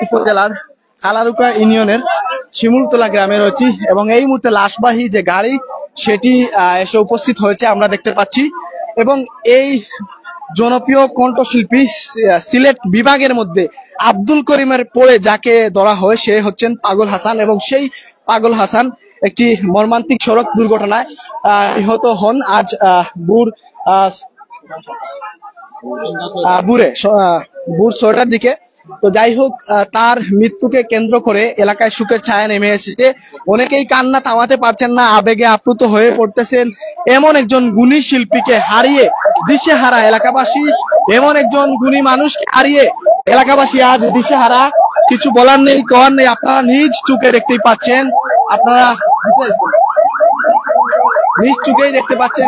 উপজেলার কালারুকা ইউনিয়নের শিমুলতলা গ্রামে রয়েছি এবং এই মুহূর্তে লাশবাহী যে গাড়ি সেটি এসে উপস্থিত হয়েছে আমরা দেখতে পাচ্ছি। এবং এই জনপ্রিয় কণ্ঠশিল্পী সিলেট বিভাগের মধ্যে আব্দুল করিমের পরে যাকে ধরা হয় সে হচ্ছেন পাগল হাসান, এবং সেই পাগল হাসান একটি মর্মান্তিক সড়ক দুর্ঘটনায় নিহত হন আজ ভোর 6টার দিকে। তো যাই হোক, তার মৃত্যুকে কেন্দ্র করে এলাকায় শোকের ছায়া নেমে এসেছে। অনেকেই কান্না থামাতে পারছেন না, আবেগে আপ্লুত হয়ে পড়তেছেন। এমন একজন গুণী শিল্পীকে হারিয়ে দিশেহারা এলাকাবাসী, এমন একজন গুণী মানুষকে হারিয়ে এলাকাবাসী আজ দিশেহারা। কিছু বলার নেই, করার নেই। আপনারা নিজ চোখে দেখতেই পাচ্ছেন, আপনারা নিজ চোখেই দেখতে পাচ্ছেন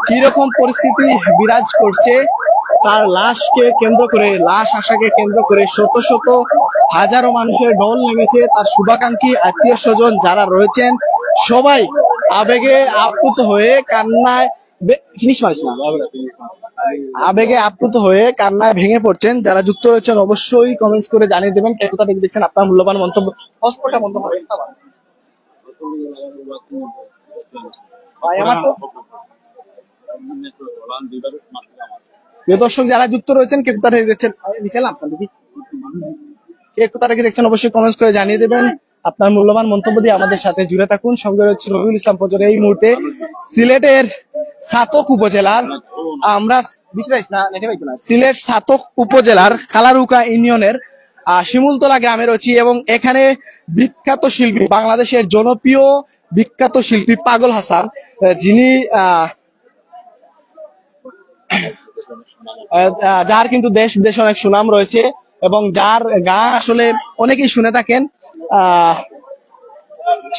কিরকম পরিস্থিতি বিরাজ করছে। তার লাশকে কেন্দ্র করে, লাশ আশাকে কেন্দ্র করে শত শত হাজারো মানুষের ঢল নেমেছে। তার শুভাকাঙ্ক্ষী আত্মীয় স্বজন যারা রয়েছেন সবাই আবেগে আপ্লুত হয়ে কান্নায় আবেগে আপ্লুত হয়ে কান্নায় ভেঙে পড়ছেন। যারা যুক্ত রয়েছেন অবশ্যই কমেন্টস করে জানিয়ে দেবেন কে কোথা থেকে দেখছেন, আপনার মূল্যবান মন্তব্য। হসপিটাল বন্ধ করে দর্শক যারা যুক্ত রয়েছেন কে কোথা থেকে দেখছেন, কে কোথা থেকে দেখছেন অবশ্যই কমেন্টস করে জানিয়ে দেবেন। আপনার মূল্যবান মন্তব্য দিয়ে আমাদের সাথে জুড়ে থাকুন। সঙ্গে রয়েছে রবিউল ইসলাম ফজর। এই মুহূর্তে সিলেটের ছাতক উপজেলার সিলেট ছাতক উপজেলার কালারুকা ইউনিয়নের শিমুলতলা গ্রামে রয়েছি এবং এখানে বিখ্যাত শিল্পী, বাংলাদেশের জনপ্রিয় বিখ্যাত শিল্পী পাগল হাসান, যিনি যার কিন্তু দেশ বিদেশে অনেক সুনাম রয়েছে এবং যার গান আসলে অনেকেই শুনে থাকেন,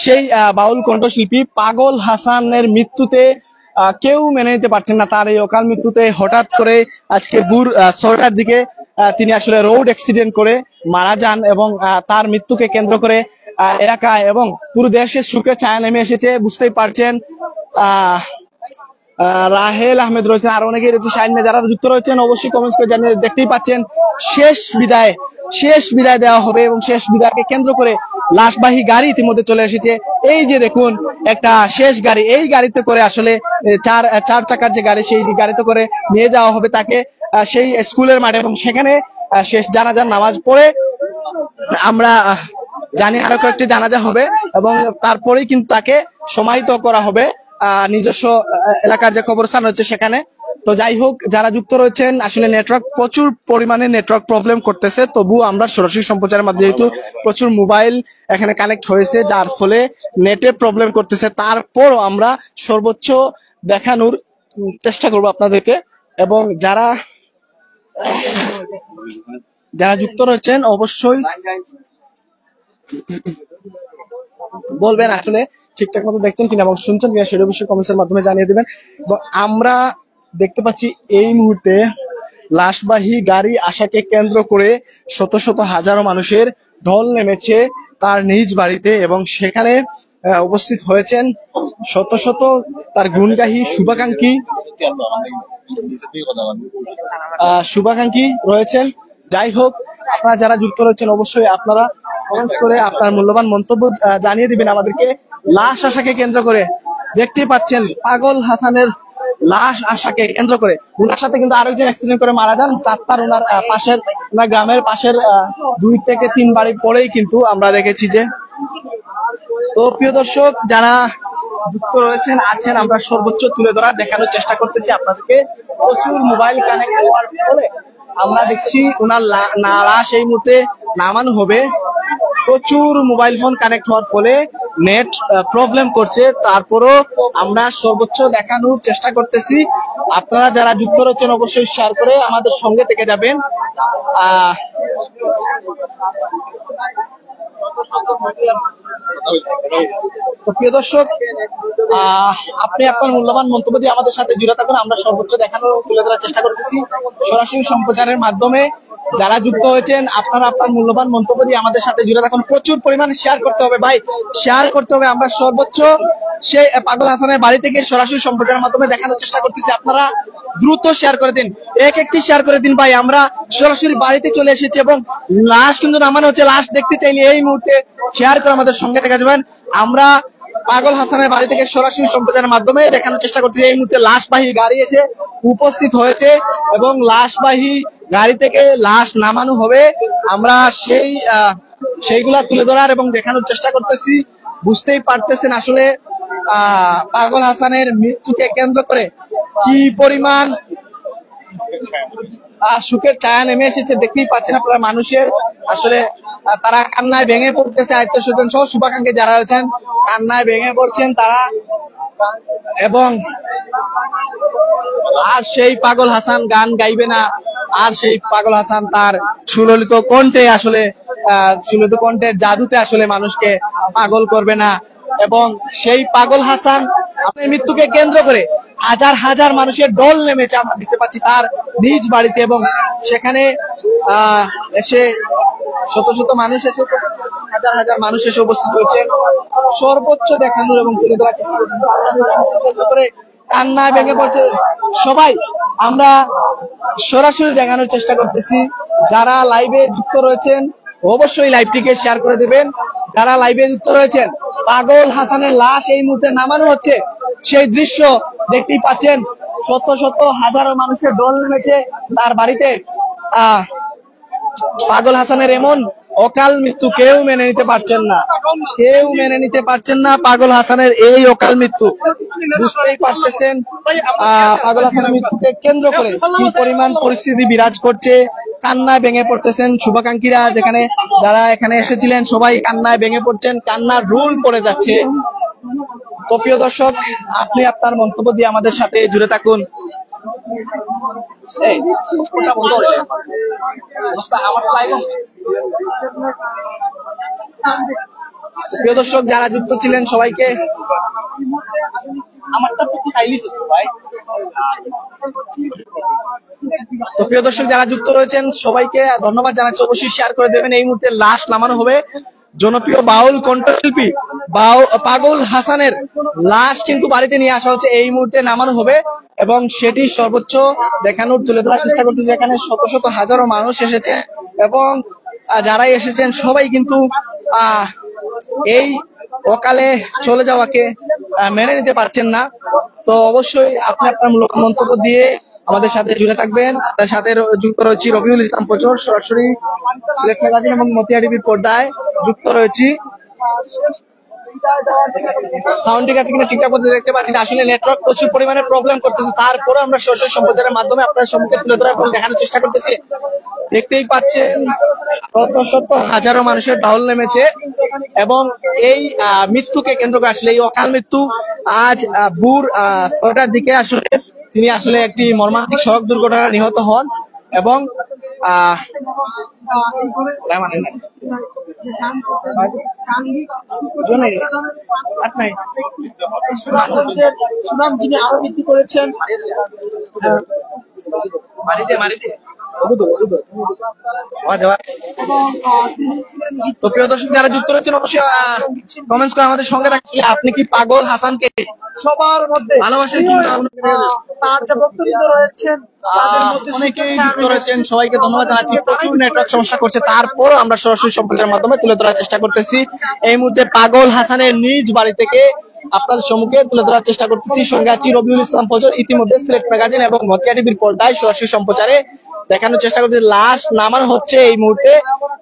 সেই বাউল কণ্ঠশিল্পী পাগল হাসানের মৃত্যুতে কেউ মেনে নিতে পারছেন না। তার এই অকাল মৃত্যুতে হঠাৎ করে আজকে ভোর 6টার দিকে তিনি আসলে রোড অ্যাক্সিডেন্ট করে মারা যান এবং তার মৃত্যুকে কেন্দ্র করে এলাকায় এবং পুরো দেশের সুখে ছায়া নেমে এসেছে। বুঝতেই পারছেন, রাহেল আহমেদ রয়েছেন, আর অনেকেই রয়েছে, শাহিনা, যারা যুক্ত রয়েছেন অবশ্যই কমেন্টস করে জানিয়ে। দেখতেই পাচ্ছেন শেষ বিদায় দেওয়া হবে এবং শেষ বিদায়কে কেন্দ্র করে লাশবাহী গাড়ি ইতিমধ্যে চলে এসেছে। এই যে দেখুন একটা শেষ গাড়ি, এই গাড়িতে করে আসলে চার চাকার যে গাড়ি, সেই গাড়িতে করে নিয়ে যাওয়া হবে তাকে সেই স্কুলের মাঠে এবং সেখানে শেষ জানাজার নামাজ পড়ে আমরা জানি আরো কয়েকটি জানাজা হবে এবং তারপরেই কিন্তু তাকে সমাহিত করা হবে নিজস্ব এলাকার যে কবরস্থান রয়েছে সেখানে। তো যাই হোক, যারা যুক্ত রয়েছেন আসলে নেটওয়ার্ক প্রচুর পরিমাণে নেটওয়ার্ক প্রবলেম করতেছে, তবু আমরা সরাসরি সম্প্রচারের মাধ্যমে যেহেতু প্রচুর মোবাইল এখানে কানেক্ট হয়েছে যার ফলে নেটে প্রবলেম করতেছে, তারপরও আমরা সর্বোচ্চ দেখানোর চেষ্টা করব আপনাদেরকে। এবং যারা যুক্ত রয়েছেন অবশ্যই বলবেন আসলে ঠিকঠাক মতো দেখছেন কিনা এবং শুনছেন কিনা, সেটা অবশ্যই কমেন্টের মাধ্যমে জানিয়ে দেবেন। আমরা দেখতে পাচ্ছি এই মুহূর্তে লাশবাহী গাড়ি আশাকে কেন্দ্র করে শত শত হাজারো মানুষের ঢল নেমেছে তার নিজ বাড়িতে এবং সেখানে উপস্থিত হয়েছেন শত শত তার গুণগাহী শুভাকাঙ্ক্ষী রয়েছেন। যাই হোক, আপনারা যারা যুক্ত রয়েছেন অবশ্যই আপনারা কমেন্টস করে আপনার মূল্যবান মন্তব্য জানিয়ে দিবেন আমাদেরকে। লাশ আশাকে কেন্দ্র করে দেখতে পাচ্ছেন পাগল হাসানের লাশ আশাকে কেন্দ্র করে ওনার সাথে কিন্তু আরেকজন অ্যাক্সিডেন্ট করে মারা যান। সাত্তার ওনার গ্রামের পাশের 2 থেকে 3 বাড়ি পরেই কিন্তু আমরা দেখেছি যে। তো প্রিয় দর্শক যারা যুক্ত রয়েছেন আছেন, আমরা সর্বোচ্চ তুলে ধরার দেখানোর চেষ্টা করতেছি আপনাদেরকে। প্রচুর মোবাইল কানেক্ট হওয়ার ফলে আমরা দেখছি ওনার লাশ এই মুহূর্তে নামানো হবে। প্রচুর মোবাইল ফোন কানেক্ট হওয়ার ফলে নেট প্রবলেম করছে, তারপরও আমরা সর্বোচ্চ দেখানোর চেষ্টা করতেছি। আপনারা যারা যুক্ত রয়েছেন অবশ্যই শেয়ার করে আমাদের সঙ্গে থেকে যাবেন। তো প্রিয় দর্শক, আপনি আপনার মূল্যবান মন্তব্য দিয়ে আমাদের সাথে জুড়ে থাকুন। আমরা সর্বোচ্চ দেখানো তুলে ধরার চেষ্টা করতেছি সরাসরি সম্প্রচারের মাধ্যমে। যারা যুক্ত হয়েছেন আপনারা আপনার মূল্যবান মন্তব্য দিয়ে আমাদের সাথে জুড়ে থাকুন। প্রচুর পরিমাণ শেয়ার করতে হবে ভাই, শেয়ার করতে হবে। আমরা সর্বোচ্চ সেই পাগল হাসানের বাড়ি থেকে সরাসরি সম্প্রচারের মাধ্যমে দেখানোর চেষ্টা করতেছি। আপনারা দ্রুত শেয়ার করে দিন, একটি শেয়ার করে দিন ভাই। আমরা সরাসরি বাড়িতে চলে এসেছি এবং লাশ কিন্তু নামানো হচ্ছে। লাশ দেখতে চাইলে এই মুহূর্তে শেয়ার করে আমাদের সঙ্গে দেখা যাবেন। আমরা পাগল হাসানের বাড়ি থেকে সরাসরি সম্প্রচারের মাধ্যমে দেখানোর চেষ্টা করছি। এই মুহূর্তে লাশবাহী গাড়ি এসে উপস্থিত হয়েছে এবং লাশবাহী গাড়ি থেকে লাশ নামানো হবে। আমরা সেইগুলা তুলে ধরার এবং দেখানোর চেষ্টা করতেছি। বুঝতেই পারতেছেন আসলে পাগল হাসানের মৃত্যুকে কেন্দ্র করে কি পরিমাণ সুখের ছায়া নেমে এসেছে দেখতেই পাচ্ছেন আপনারা। মানুষের আসলে তারা কান্নায় ভেঙে পড়তেছে, আত্মীয় স্বজন সহ শুভাকাঙ্ক্ষী যারা রয়েছেন কান্নায় ভেঙে পড়ছেন তারা। এবং আর সেই পাগল হাসান গান গাইবে না, আর সেই পাগল হাসান তার সুললিত কণ্ঠে আসলে সুললিত কণ্ঠের জাদুতে আসলে মানুষকে পাগল করবে না। এবং সেই পাগল হাসান আপনার মৃত্যুকে কেন্দ্র করে হাজার হাজার মানুষের দল নেমেছে আমরা দেখতে পাচ্ছি তার নিজ বাড়িতে। এবং সেখানে এসে শত শত মানুষ এসে, হাজার হাজার মানুষ এসে উপস্থিত হয়েছে সর্বোচ্চ দেখানোর এবং তুলে ধরার চেষ্টা করে কান্নায় ভেঙে পড়ছে সবাই। আমরা সরাসরি দেখানোর চেষ্টা করতেছি। যারা লাইভে যুক্ত রয়েছেন অবশ্যই লাইভটিকে শেয়ার করে দেবেন। যারা লাইভে যুক্ত রয়েছেন, পাগল হাসানের লাশ এই মুহূর্তে নামানো হচ্ছে, সেই দৃশ্য দেখতেই পাচ্ছেন। শত শত হাজারো মানুষের দল নেমেছে তার বাড়িতে। পাগল হাসানের এমন অকাল মৃত্যু কেউ মেনে নিতে পারছেন না, কেউ মেনে নিতে পারছেন না পাগল হাসানের এই অকাল মৃত্যু। বুঝতেই পারতেছেন পাগল হাসানের মৃত্যুকে কেন্দ্র করে কি পরিমাণ পরিস্থিতি বিরাজ করছে। কান্নায় ভেঙে পড়তেছেন শুভাকাঙ্ক্ষীরা, যেখানে যারা এখানে এসেছিলেন সবাই কান্নায় ভেঙে পড়ছেন, কান্নার রুল পড়ে যাচ্ছে। তো প্রিয় দর্শক, আপনি আপনার মন্তব্য দিয়ে আমাদের সাথে জুড়ে থাকুন। প্রিয় দর্শক, যারা যুক্ত ছিলেন সবাইকে তো প্রিয় দর্শক যারা যুক্ত রয়েছেন সবাইকে ধন্যবাদ জানাচ্ছি। অবশ্যই শেয়ার করে দেবেন। এই মুহূর্তে লাশ নামানো হবে। জনপ্রিয় বাউল কণ্ঠশিল্পী পাগল হাসানের লাশ কিন্তু বাড়িতে নিয়ে আসা হচ্ছে, এই মুহূর্তে নামানো হবে এবং সেটি সর্বোচ্চ দেখানোর তুলে ধরার চেষ্টা করতেছে। এখানে শত শত হাজারো মানুষ এসেছে এবং যারাই এসেছেন সবাই কিন্তু এই অকালে চলে যাওয়াকে মেনে নিতে পারছেন না। তো অবশ্যই আপনি আপনার মন্তব্য দিয়ে আমাদের সাথে জুড়ে থাকবেন। আপনার সাথে যুক্ত রয়েছি রবিউল ইসলাম ফজর, সরাসরি সিলেট ম্যাগাজিন এবং মতিয়া টিভির পর্দায় যুক্ত রয়েছি। সাউন্ড ঠিক আছে কিনা ঠিকঠাক মতো দেখতে পাচ্ছি না, আসলে নেটওয়ার্ক প্রচুর পরিমাণে প্রবলেম করতেছে। তারপরে আমরা সরাসরি সম্প্রচারের মাধ্যমে আপনার সম্মুখে তুলে ধরার এবং দেখানোর চেষ্টা করতেছি। দেখতেই পাচ্ছেন শত শত হাজারো মানুষের ঢল নেমেছে এবং এই মৃত্যুকে কেন্দ্র করে আসলে এই অকাল মৃত্যু আজ ভোর ৬টার দিকে আসলে তিনি আসলে একটি মর্মান্তিক সড়ক দুর্ঘটনায় নিহত হন এবং সুনাম যিনি আরো বৃদ্ধি করেছেন। তো প্রিয় দর্শক যারা যুক্ত রয়েছেন অবশ্যই কমেন্টস করে আমাদের সঙ্গে রাখলে আপনি কি পাগল হাসানকে সবার মধ্যে ভালোবাসেন? তার যে বক্তব্য রয়েছেন তাদের মধ্যে অনেকেই যুক্ত রয়েছেন, সবাইকে ধন্যবাদ জানাচ্ছি। প্রচুর নেটওয়ার্ক সমস্যা করছে, তারপর আমরা সরাসরি সম্প্রচারের মাধ্যমে তুলে ধরার চেষ্টা করতেছি। এই মুহূর্তে পাগল হাসানের নিজ বাড়ি থেকে আপনাদের সম্মুখে তুলে ধরার চেষ্টা করতেছি। সঙ্গে আছি রবিউল ইসলাম ফজর। ইতিমধ্যে সিলেট ম্যাগাজিন এবং মতিয়া টিভির পর্দায় সরাসরি সম্প্রচারে দেখানোর চেষ্টা করছে লাশ নামানো হচ্ছে। এই মুহূর্তে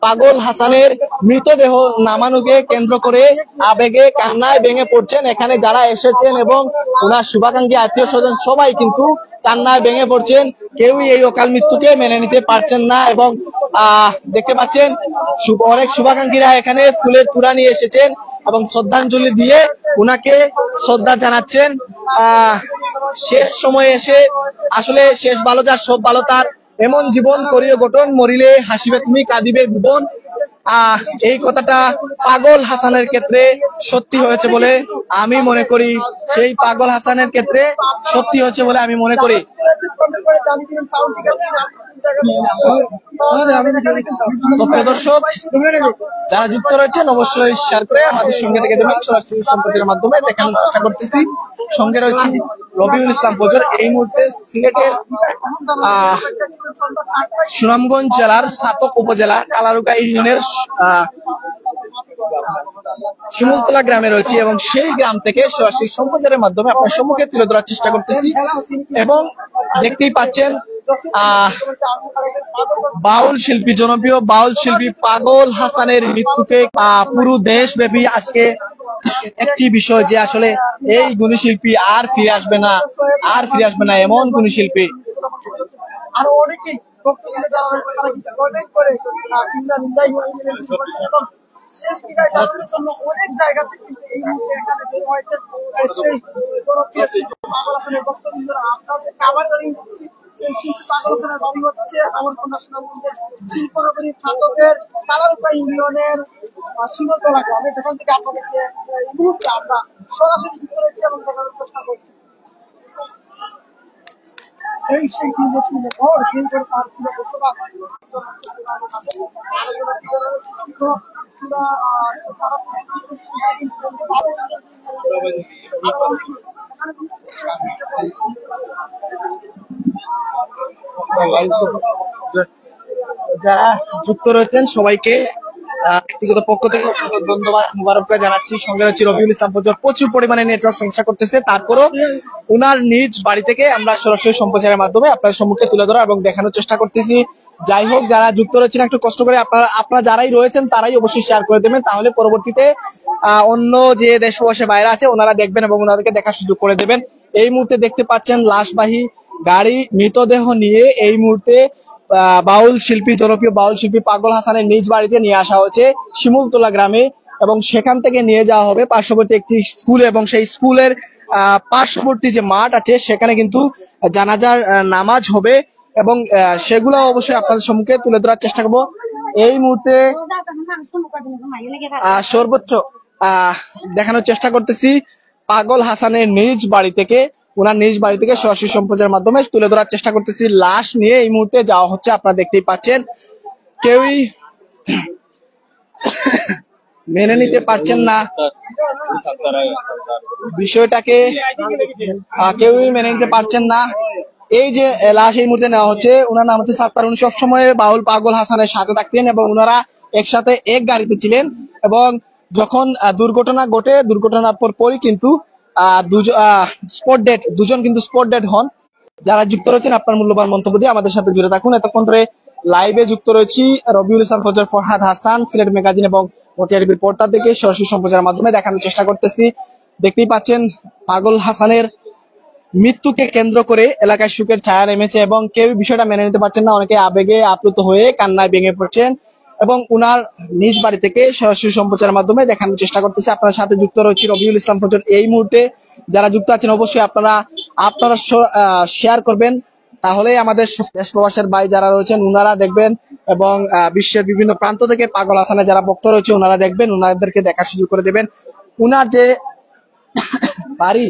পাগল হাসানের মৃতদেহ নামানোকে কেন্দ্র করে আবেগে কান্নায় ভেঙে পড়ছেন এখানে যারা এসেছেন এবং ওনার শুভাকাঙ্ক্ষী আত্মীয় স্বজন সবাই কিন্তু কান্নায় ভেঙে পড়ছেন। কেউই এই অকাল মৃত্যুকে মেনে নিতে পারছেন না এবং দেখতে পাচ্ছেন অনেক শুভাকাঙ্ক্ষীরা এখানে ফুলের তুড়া নিয়ে এসেছেন এবং শ্রদ্ধাঞ্জলি দিয়ে উনাকে শ্রদ্ধা জানাচ্ছেন। শেষ সময়ে এসে আসলে শেষ ভালো যার সব ভালো তার, এমন জীবন করিও গঠন, মরিলে হাসিবে তুমি কাঁদিবে ভুবন। এই কথাটা পাগল হাসানের ক্ষেত্রে সত্যি হয়েছে বলে আমি মনে করি। সেই পাগল হাসানের ক্ষেত্রে সত্যি হয়েছে বলে আমি মনে করি। তো প্রিয় দর্শক, যারা যুক্ত রয়েছেন অবশ্যই শেয়ার করে আমাদের সঙ্গে থেকে দেবেন। সরাসরি সম্প্রচারের মাধ্যমে দেখানোর চেষ্টা করতেছি। সঙ্গে রয়েছে রবিউল ইসলাম ফজর। এই মুহূর্তে সিলেটের সুনামগঞ্জ জেলার ছাতক উপজেলা কালারুকা ইউনিয়নের শিমুলতলা গ্রামে রয়েছে এবং সেই গ্রাম থেকে সরাসরি সম্প্রচারের মাধ্যমে আপনার সম্মুখে তুলে ধরার চেষ্টা করতেছি। এবং দেখতেই পাচ্ছেন বাউল শিল্পী, জনপ্রিয় বাউল শিল্পী পাগল হাসানের মৃত্যুকে পুরো দেশব্যাপী আজকে একটি বিষয় যে আসলে এই গুণী শিল্পী আর ফিরে আসবে না, আর ফিরে আসবে না এমন গুণী শিল্পী। আরো অনেকেই শেষ বিদায় জানানোর জন্য অনেক জায়গা থেকে এই মুহূর্তে এখানে বের হয়েছে। সেই জনপ্রিয় শিল্পী পাগল হাসানের বক্তব্যরা আপনাদেরকে আবার জানিয়ে দিচ্ছি। এই শিল্পী পাগল হাসানের বাড়ি হচ্ছে আমরকন্যা সুনামগঞ্জের শিল্পনগরী ছাতকের কালারুকা ইউনিয়নের শিমুলতলা গ্রামে, যেখান থেকে আপনাদেরকে এই মুহূর্তে আমরা সরাসরি যুক্ত রয়েছি এবং দেখানোর চেষ্টা করছি। এই সেই দুর্গের ঘর, সেই ঘরে তার ছিল বসবাস। যারা যুক্ত রয়েছেন সবাইকে ব্যক্তিগত পক্ষ থেকে অসংখ্য ধন্যবাদ, মুবারকবাদ জানাচ্ছি। সঙ্গে রয়েছে রবিউল ইসলাম ফজর। প্রচুর পরিমাণে নেটওয়ার্ক সমস্যা করতেছে, তারপরও উনার নিজ বাড়ি থেকে আমরা সরাসরি সম্প্রচারের মাধ্যমে আপনার সম্মুখে তুলে ধরা এবং দেখানোর চেষ্টা করতেছি। যাই হোক, যারা যুক্ত রয়েছেন একটু কষ্ট করে আপনারা যারাই রয়েছেন তারাই অবশ্যই শেয়ার করে দেবেন, তাহলে পরবর্তীতে অন্য যে দেশ প্রবাসের বাইরে আছে ওনারা দেখবেন এবং ওনাদেরকে দেখার সুযোগ করে দেবেন। এই মুহূর্তে দেখতে পাচ্ছেন লাশবাহী গাড়ি মৃতদেহ নিয়ে এই মুহূর্তে বাউল শিল্পী, জনপ্রিয় বাউল শিল্পী পাগল হাসানের নিজ বাড়িতে নিয়ে আসা হয়েছে শিমুলতলা গ্রামে এবং সেখান থেকে নিয়ে যাওয়া হবে পার্শ্ববর্তী একটি স্কুলে এবং সেই স্কুলের পার্শ্ববর্তী যে মাঠ আছে সেখানে কিন্তু জানাজার নামাজ হবে এবং সেগুলো অবশ্যই আপনাদের সম্মুখে তুলে ধরার চেষ্টা করবো। এই মুহূর্তে সর্বোচ্চ দেখানোর চেষ্টা করতেছি পাগল হাসানের নিজ বাড়ি থেকে, ওনার নিজ বাড়ি থেকে সরাসরি সম্প্রচারের মাধ্যমে তুলে ধরার চেষ্টা করতেছি। লাশ নিয়ে এই মুহূর্তে যাওয়া হচ্ছে, আপনারা দেখতেই পাচ্ছেন। কেউই মেনে নিতে পারছেন না বিষয়টাকে, কেউই মেনে নিতে পারছেন না। এই যে লাশ এই মুহূর্তে নেওয়া হচ্ছে, ওনার নাম হচ্ছে সাত্তার। উনি সবসময় বাউল পাগল হাসানের সাথে থাকতেন এবং ওনারা একসাথে এক গাড়িতে ছিলেন এবং যখন দুর্ঘটনা ঘটে, দুর্ঘটনার পরই কিন্তু দুজন কিন্তু স্পট ডেড হন। যারা যুক্ত রয়েছেন আপনার মূল্যবান মন্তব্য দিয়ে আমাদের সাথে জুড়ে থাকুন। এতক্ষণ ধরে লাইভে যুক্ত রয়েছি রবিউল ইসলাম ফজর, ফরহাদ হাসান, সিলেট ম্যাগাজিন এবং মতিয়ারিবির পর্দা থেকে সরাসরি সম্প্রচারের মাধ্যমে দেখানোর চেষ্টা করতেছি। দেখতেই পাচ্ছেন পাগল হাসানের মৃত্যুকে কেন্দ্র করে এলাকায় শোকের ছায়া নেমেছে এবং কেউ বিষয়টা মেনে নিতে পারছেন না। অনেকে আবেগে আপ্লুত হয়ে কান্নায় ভেঙে পড়ছেন এবং উনার নিজ বাড়ি থেকে সরাসরি সম্প্রচারের মাধ্যমে দেখানোর চেষ্টা করতেছে। আপনার সাথে যুক্ত রয়েছে রবিউল ইসলাম ফজর। এই মুহূর্তে যারা যুক্ত আছেন অবশ্যই আপনারা শেয়ার করবেন, তাহলে আমাদের দেশ প্রবাসের ভাই যারা রয়েছেন উনারা দেখবেন এবং বিশ্বের বিভিন্ন প্রান্ত থেকে পাগল হাসানের যারা ভক্ত রয়েছে ওনারা দেখবেন, ওনাদেরকে দেখার সুযোগ করে দেবেন। উনার যে বাড়ি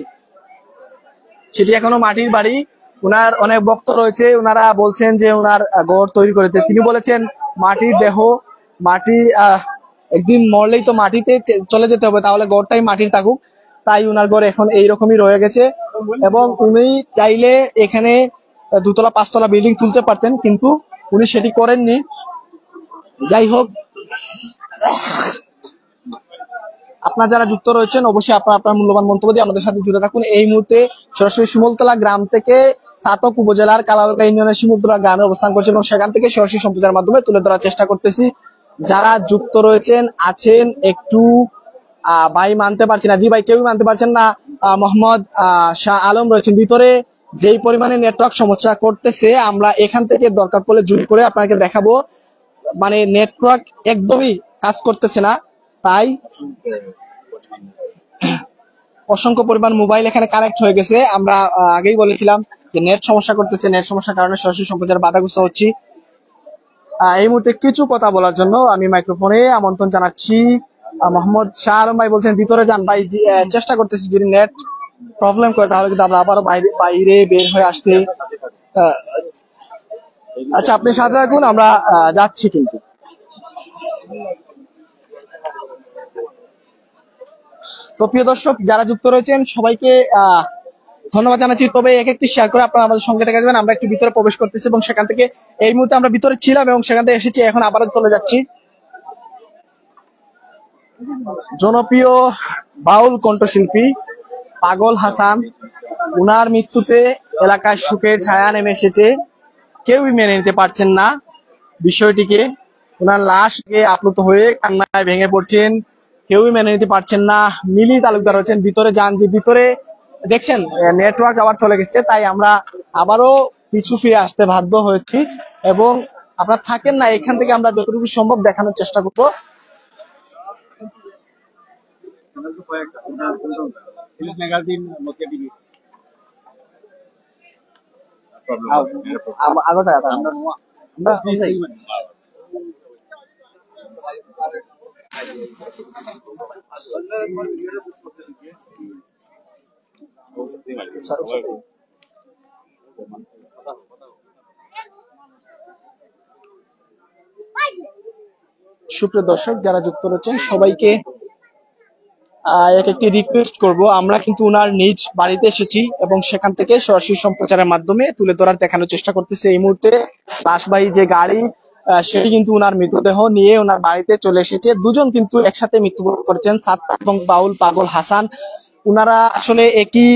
সেটি এখনো মাটির বাড়ি, উনার অনেক ভক্ত রয়েছে, উনারা বলছেন যে উনার ঘর তৈরি করেছে। তিনি বলেছেন মাটির দেহ, মাটি একদিন মরলেই তো মাটিতে চলে যেতে হবে, তাহলে ঘরটাই মাটির থাকুক। তাই উনার ঘর এখন এইরকমই রয়ে গেছে এবং উনি চাইলে এখানে 2 তলা 5 তলা বিল্ডিং তুলতে পারতেন, কিন্তু উনি সেটি করেননি। যাই হোক, আপনারা যারা যুক্ত রয়েছেন অবশ্যই আপনার মূল্যবান মন্তব্য দিয়ে আমাদের সাথে জুড়ে থাকুন। এই মুহূর্তে সরাসরি শিমুলতলা গ্রাম থেকে ছাতক উপজেলার কালারুকা ইউনিয়নের শিমুলতলা গ্রামে অবস্থান করছে এবং সেখান থেকে সরাসরি সম্প্রচারের মাধ্যমে তুলে ধরার চেষ্টা করতেছি। যারা যুক্ত রয়েছেন আছেন একটু ভাই মানতে পারছি না, জি ভাই কেউই মানতে পারছেন না। মোহাম্মদ শাহ আলম রয়েছেন ভিতরে। যেই পরিমাণে নেটওয়ার্ক সমস্যা করতেছে, আমরা এখান থেকে দরকার পড়লে জুম করে আপনাকে দেখাবো। মানে নেটওয়ার্ক একদমই কাজ করতেছে না, তাই অসংখ্য পরিমাণ মোবাইল এখানে কানেক্ট হয়ে গেছে। আমরা আগেই বলেছিলাম যে নেট সমস্যা করতেছে, নেট সমস্যার কারণে সরাসরি সম্প্রচার বাধাগ্রস্ত হচ্ছি। এই মুহূর্তে কিছু কথা বলার জন্য আমি মাইক্রোফোনে আমন্ত্রণ জানাচ্ছি। মোহাম্মদ শাহ আলম ভাই বলছেন ভিতরে যান। ভাই চেষ্টা করতেছি, যদি নেট প্রবলেম করে তাহলে কিন্তু আমরা আবারও বাইরে বের হয়ে আসতে আচ্ছা, আপনি সাথে থাকুন, আমরা যাচ্ছি কিন্তু। তো প্রিয় দর্শক যারা যুক্ত রয়েছেন সবাইকে ধন্যবাদ জানাচ্ছি। তবে এক একটি শেয়ার করে আপনারা আমাদের সঙ্গে থেকে যাবেন। আমরা একটু ভিতরে প্রবেশ করতেছি এবং সেখান থেকে এই মুহূর্তে আমরা ভিতরে ছিলাম এবং সেখান থেকে এসেছি, এখন আবারও চলে যাচ্ছি। জনপ্রিয় বাউল কণ্ঠশিল্পী পাগল হাসান, উনার মৃত্যুতে এলাকায় শোকের ছায়া নেমে এসেছে। কেউই মেনে নিতে পারছেন না বিষয়টিকে। ওনার লাশকে আপ্লুত হয়ে কান্নায় ভেঙে পড়ছেন, কেউই মেনে নিতে পারছেন না। মিলি তালুকদার রয়েছেন ভিতরে, যান যে ভিতরে দেখছেন নেটওয়ার্ক আবার চলে গেছে, তাই আমরা আবারও পিছু ফিরে আসতে বাধ্য হয়েছি এবং আপনারা থাকেন না, এখান থেকে আমরা যতটুকু সম্ভব দেখানোর চেষ্টা করবো। সুপ্রিয় দর্শক যারা যুক্ত রয়েছেন সবাইকে এক একটি রিকোয়েস্ট করব। আমরা কিন্তু উনার নিজ বাড়িতে এসেছি এবং সেখান থেকে সরাসরি সম্প্রচারের মাধ্যমে তুলে ধরার দেখানোর চেষ্টা করতেছি। এই মুহূর্তে লাশবাহী যে গাড়ি সেটি কিন্তু উনার মৃতদেহ নিয়ে ওনার বাড়িতে চলে এসেছে। দুজন কিন্তু একসাথে মৃত্যুবরণ করেছেন, সাত্তার এবং বাউল পাগল হাসান। উনারা আসলে একই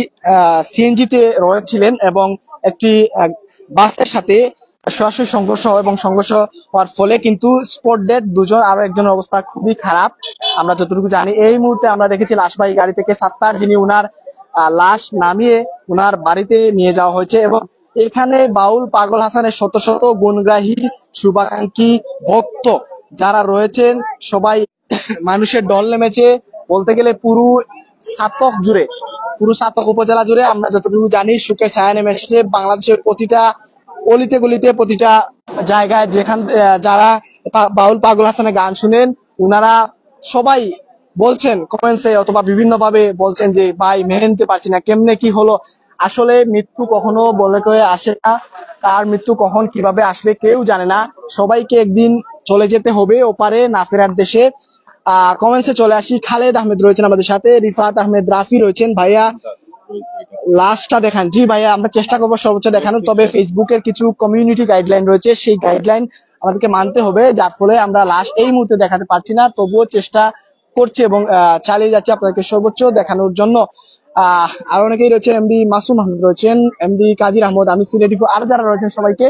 সিএনজিতে রয়েছিলেন এবং একটি বাসের সাথে সরাসরি সংঘর্ষ এবং সংঘর্ষ হওয়ার ফলে কিন্তু স্পট ডেড দুজন, আরো একজনের অবস্থা খুবই খারাপ আমরা যতটুকু জানি। এই মুহূর্তে আমরা দেখেছি লাশবাহী গাড়ি থেকে সাত্তার, যিনি উনার লাশ নামিয়ে উনার বাড়িতে নিয়ে যাওয়া হয়েছে এবং এখানে বাউল পাগল হাসানের শত শত গুণগ্রাহী শুভাকাঙ্ক্ষী ভক্ত যারা রয়েছেন সবাই মানুষের ঢল নেমেছে বলতে গেলে পুরো সাতক উপজেলা জুড়ে আমরা যতটুকু জানি শোকের ছায়া নেমে এসেছে। বাংলাদেশের প্রতিটা অলিতে গলিতে প্রতিটা জায়গায় যেখান যারা বাউল পাগল হাসানের গান শুনেন উনারা সবাই বলছেন কমেন্টসে অথবা বিভিন্ন ভাবে বলছেন যে ভাই মেনে নিতে পারছি না, কেমনে কি হলো। আসলে মৃত্যু কখনো বলে কয়ে আসে না, তার মৃত্যু কখন কিভাবে আসবে কেউ জানে না। সবাইকে একদিন চলে যেতে হবে ওপারে না ফেরার দেশে। কমেন্টসে চলে আসি। খালেদ আহমেদ রয়েছেন আমাদের সাথে, রিফাত আহমেদ রাফি রয়েছেন। ভাইয়া লাস্টটা দেখান। জি ভাইয়া, আমরা চেষ্টা করবো সর্বোচ্চ দেখানোর, তবে ফেসবুকের কিছু কমিউনিটি গাইডলাইন রয়েছে, সেই গাইডলাইন আমাদেরকে মানতে হবে, যার ফলে আমরা লাস্ট এই মুহূর্তে দেখাতে পারছি না। তবুও চেষ্টা করছি এবং চালিয়ে যাচ্ছি আপনাদেরকে সর্বোচ্চ দেখানোর জন্য। আর অনেকেই রয়েছেন, এমডি মাসুম আহমেদ রয়েছেন, এমডি কাজির আহমদ, আমি সিলেটি, আর যারা রয়েছেন সবাইকে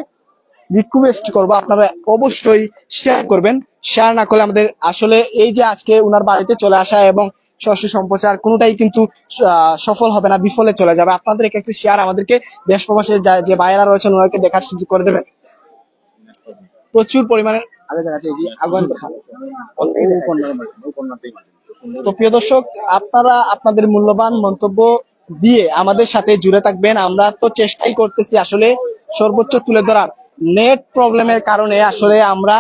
রিকোয়েস্ট করবো আপনারা অবশ্যই শেয়ার করবেন। শেয়ার না করলে আমাদের আসলে এই যে আজকে উনার বাড়িতে চলে আসা এবং সরাসরি সম্প্রচার কোনোটাই কিন্তু সফল হবে না, বিফলে চলে যাবে। আপনাদের একটি শেয়ার আমাদেরকে দেশ প্রবাসে যে ভাইয়েরা রয়েছেন ওনাকে দেখার সুযোগ করে দেবেন। প্রচুর পরিমাণে তো প্রিয় দর্শক আপনারা আপনাদের মূল্যবান মন্তব্য দিয়ে আমাদের সাথে জুড়ে থাকবেন। আমরা তো চেষ্টাই করতেছি আসলে সর্বোচ্চ তুলে ধরার। নেট প্রবলেমের কারণে আসলে আমরা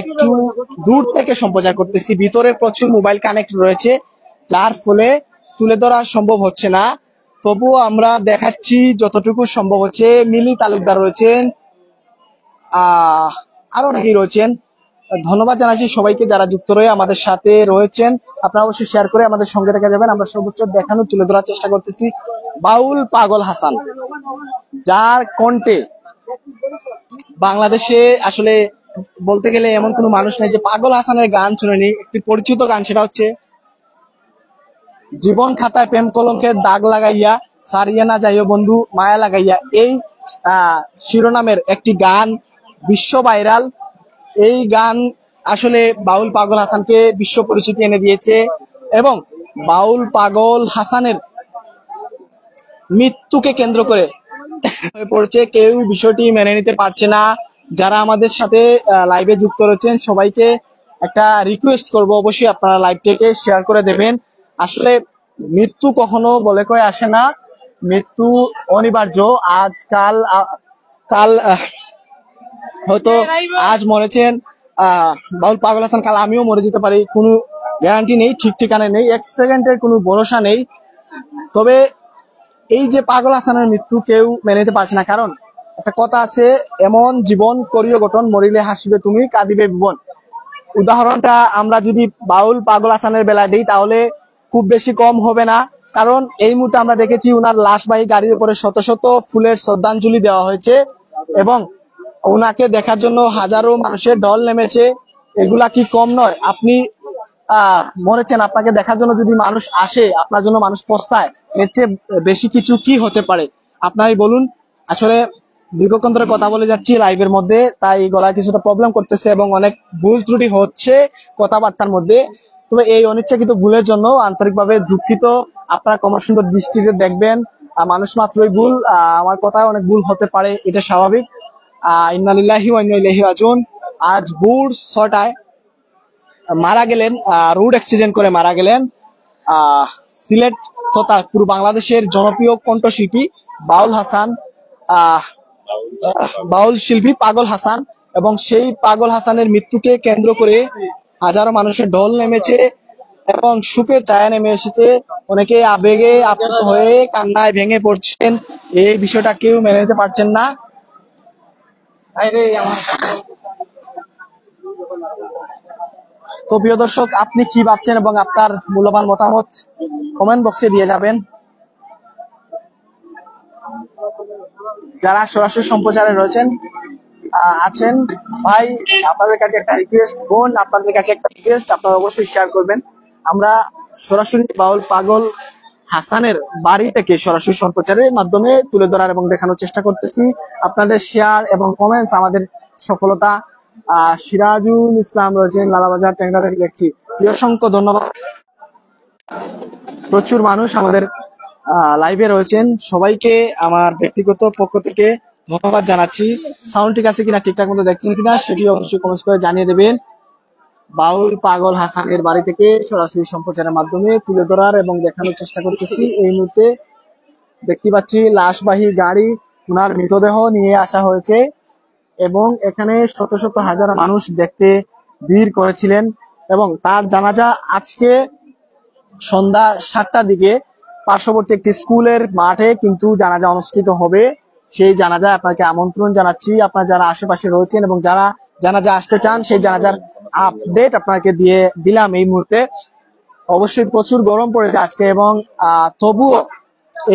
একটু দূর থেকে সম্প্রচার করতেছি, ভিতরে প্রচুর মোবাইল কানেক্ট রয়েছে যার ফলে তুলে ধরা সম্ভব হচ্ছে না। তবুও আমরা দেখাচ্ছি যতটুকু সম্ভব হচ্ছে। মিলি তালুকদার রয়েছেন, আরো অনেকেই রয়েছেন। ধন্যবাদ জানাচ্ছি সবাইকে যারা যুক্ত রয়ে আমাদের সাথে রয়েছেন। আপনারা অবশ্যই শেয়ার করে আমাদের সঙ্গে থেকে যাবেন। আমরা সর্বোচ্চ দেখানো তুলে ধরার চেষ্টা করতেছি বাউল পাগল হাসান, যার কণ্ঠে বাংলাদেশে আসলে বলতে গেলে এমন কোনো মানুষ নেই যে পাগল হাসানের গান শুনেনি। একটি পরিচিত গান, সেটা হচ্ছে জীবন খাতায় প্রেম কলঙ্কের দাগ লাগাইয়া সারিয়া না যাইও বন্ধু মায়া লাগাইয়া, এই শিরোনামের একটি গান বিশ্ব ভাইরাল। এই গান আসলে বাউল পাগল হাসানকে বিশ্ব পরিচিতি এনে দিয়েছে এবং বাউল পাগল হাসানের মৃত্যুকে কেন্দ্র করে হয়ে পড়েছে, কেউ বিষয়টি মেনে নিতে পারছে না। যারা আমাদের সাথে লাইভে যুক্ত রয়েছেন সবাইকে একটা রিকোয়েস্ট করব, অবশ্যই আপনারা লাইভটিকে শেয়ার করে দেবেন। আসলে মৃত্যু কখনো বলে কয়ে আসে না, মৃত্যু অনিবার্য। কাল হয়তো আজ মরেছেন বাউল পাগল হাসান, কাল আমিও মরে যেতে পারি, কোনো গ্যারান্টি নেই, ঠিক ঠিকানা নেই, এক সেকেন্ডের কোনো ভরসা নেই। তবে এই যে পাগল হাসানের মৃত্যু কেউ মেনে নিতে পারছে না, কারণ একটা কথা আছে, এমন জীবন করিও গঠন, মরিলে হাসিবে তুমি কাঁদিবে ভুবন। উদাহরণটা আমরা যদি বাউল পাগল হাসানের বেলায় দিই তাহলে খুব বেশি কম হবে না। কারণ এই মুহূর্তে আমরা দেখেছি উনার লাশবাহী গাড়ির উপরে শত শত ফুলের শ্রদ্ধাঞ্জলি দেওয়া হয়েছে এবং উনাকে দেখার জন্য হাজারো মানুষের ঢল নেমেছে। এগুলা কি কম নয়? আপনি মরেছেন, আপনাকে দেখার জন্য যদি মানুষ আসে, আপনার জন্য মানুষ পস্তায়, এর চেয়ে বেশি কিছু কি হতে পারে? আপনারই বলুন। আসলে দীর্ঘক্ষণ ধরে কথা বলে যাচ্ছি লাইভের মধ্যে, তাই গলায় কিছুটা প্রবলেম করতেছে এবং অনেক ভুল ত্রুটি হচ্ছে কথাবার্তার মধ্যে। তবে এই অনিচ্ছাকৃত ভুলের জন্য আন্তরিকভাবে দুঃখিত। আপনারা কমর সুন্দর দৃষ্টিতে দেখবেন, মানুষ মাত্রই ভুল, আমার কথায় অনেক ভুল হতে পারে, এটা স্বাভাবিক। ইন্না লিল্লাহি ওয়া ইন্না ইলাইহি রাজিউন। আজ ভোর 6টায় মারা গেলেন, রোড অ্যাক্সিডেন্ট করে মারা গেলেন সিলেট তথা পুরো বাংলাদেশের জনপ্রিয় কণ্ঠশিল্পী বাউল হাসান, বাউল শিল্পী পাগল হাসান। এবং সেই পাগল হাসানের মৃত্যুকে কেন্দ্র করে হাজারো মানুষের ঢল নেমেছে এবং সুখের ছায়া নেমে এসেছে। অনেকে আবেগে আপ্লুত হয়ে কান্নায় ভেঙে পড়ছেন। এই বিষয়টা কেউ মেনে নিতে পারছেন না। তো প্রিয় দর্শক, আপনি কি ভাবছেন এবং আপনার মূল্যবান মতামত কমেন্ট বক্সে দিয়ে যাবেন। যারা সরাসরি সম্প্রচারে রয়েছেন আছেন, ভাই আপনাদের কাছে একটা রিকোয়েস্ট, বোন আপনাদের কাছে একটা রিকোয়েস্ট, আপনারা অবশ্যই শেয়ার করবেন। আমরা সরাসরি বাউল পাগল হাসানের বাড়ি থেকে সরাসরি সম্প্রচারের মাধ্যমে তুলে ধরার এবং দেখানোর চেষ্টা করতেছি। আপনাদের শেয়ার এবং কমেন্টস আমাদের সফলতা। সিরাজুল ইসলাম রয়েছেন লালাবাজার ট্যাংরা থেকে, দেখছি, অসংখ্য ধন্যবাদ। প্রচুর মানুষ আমাদের লাইভে রয়েছেন, সবাইকে আমার ব্যক্তিগত পক্ষ থেকে ধন্যবাদ জানাচ্ছি। সাউন্ড ঠিক আছে কিনা, ঠিকঠাক মতো দেখছেন কিনা, সেটি অবশ্যই কমেন্ট করে জানিয়ে দেবেন। বাউল পাগল হাসানের বাড়ি থেকে সরাসরি সম্প্রচারের মাধ্যমে তুলে ধরার এবং দেখানোর চেষ্টা করতেছি। এই মুহূর্তে দেখতে পাচ্ছি লাশবাহী গাড়ি, ওনার মৃতদেহ নিয়ে আসা হয়েছে এবং এখানে শত শত হাজার মানুষ দেখতে ভিড় করেছিলেন এবং তার জানাজা আজকে সন্ধ্যা 7টার দিকে পার্শ্ববর্তী একটি স্কুলের মাঠে কিন্তু জানাজা অনুষ্ঠিত হবে। সেই জানাজা আপনাকে আমন্ত্রণ জানাচ্ছি। আপনারা যারা আশেপাশে রয়েছেন এবং যারা জানাজা আসতে চান, সেই জানাজার আপডেট আপনাকে দিয়ে দিলাম এই মুহূর্তে। অবশ্যই প্রচুর গরম পড়েছে আজকে এবং তবুও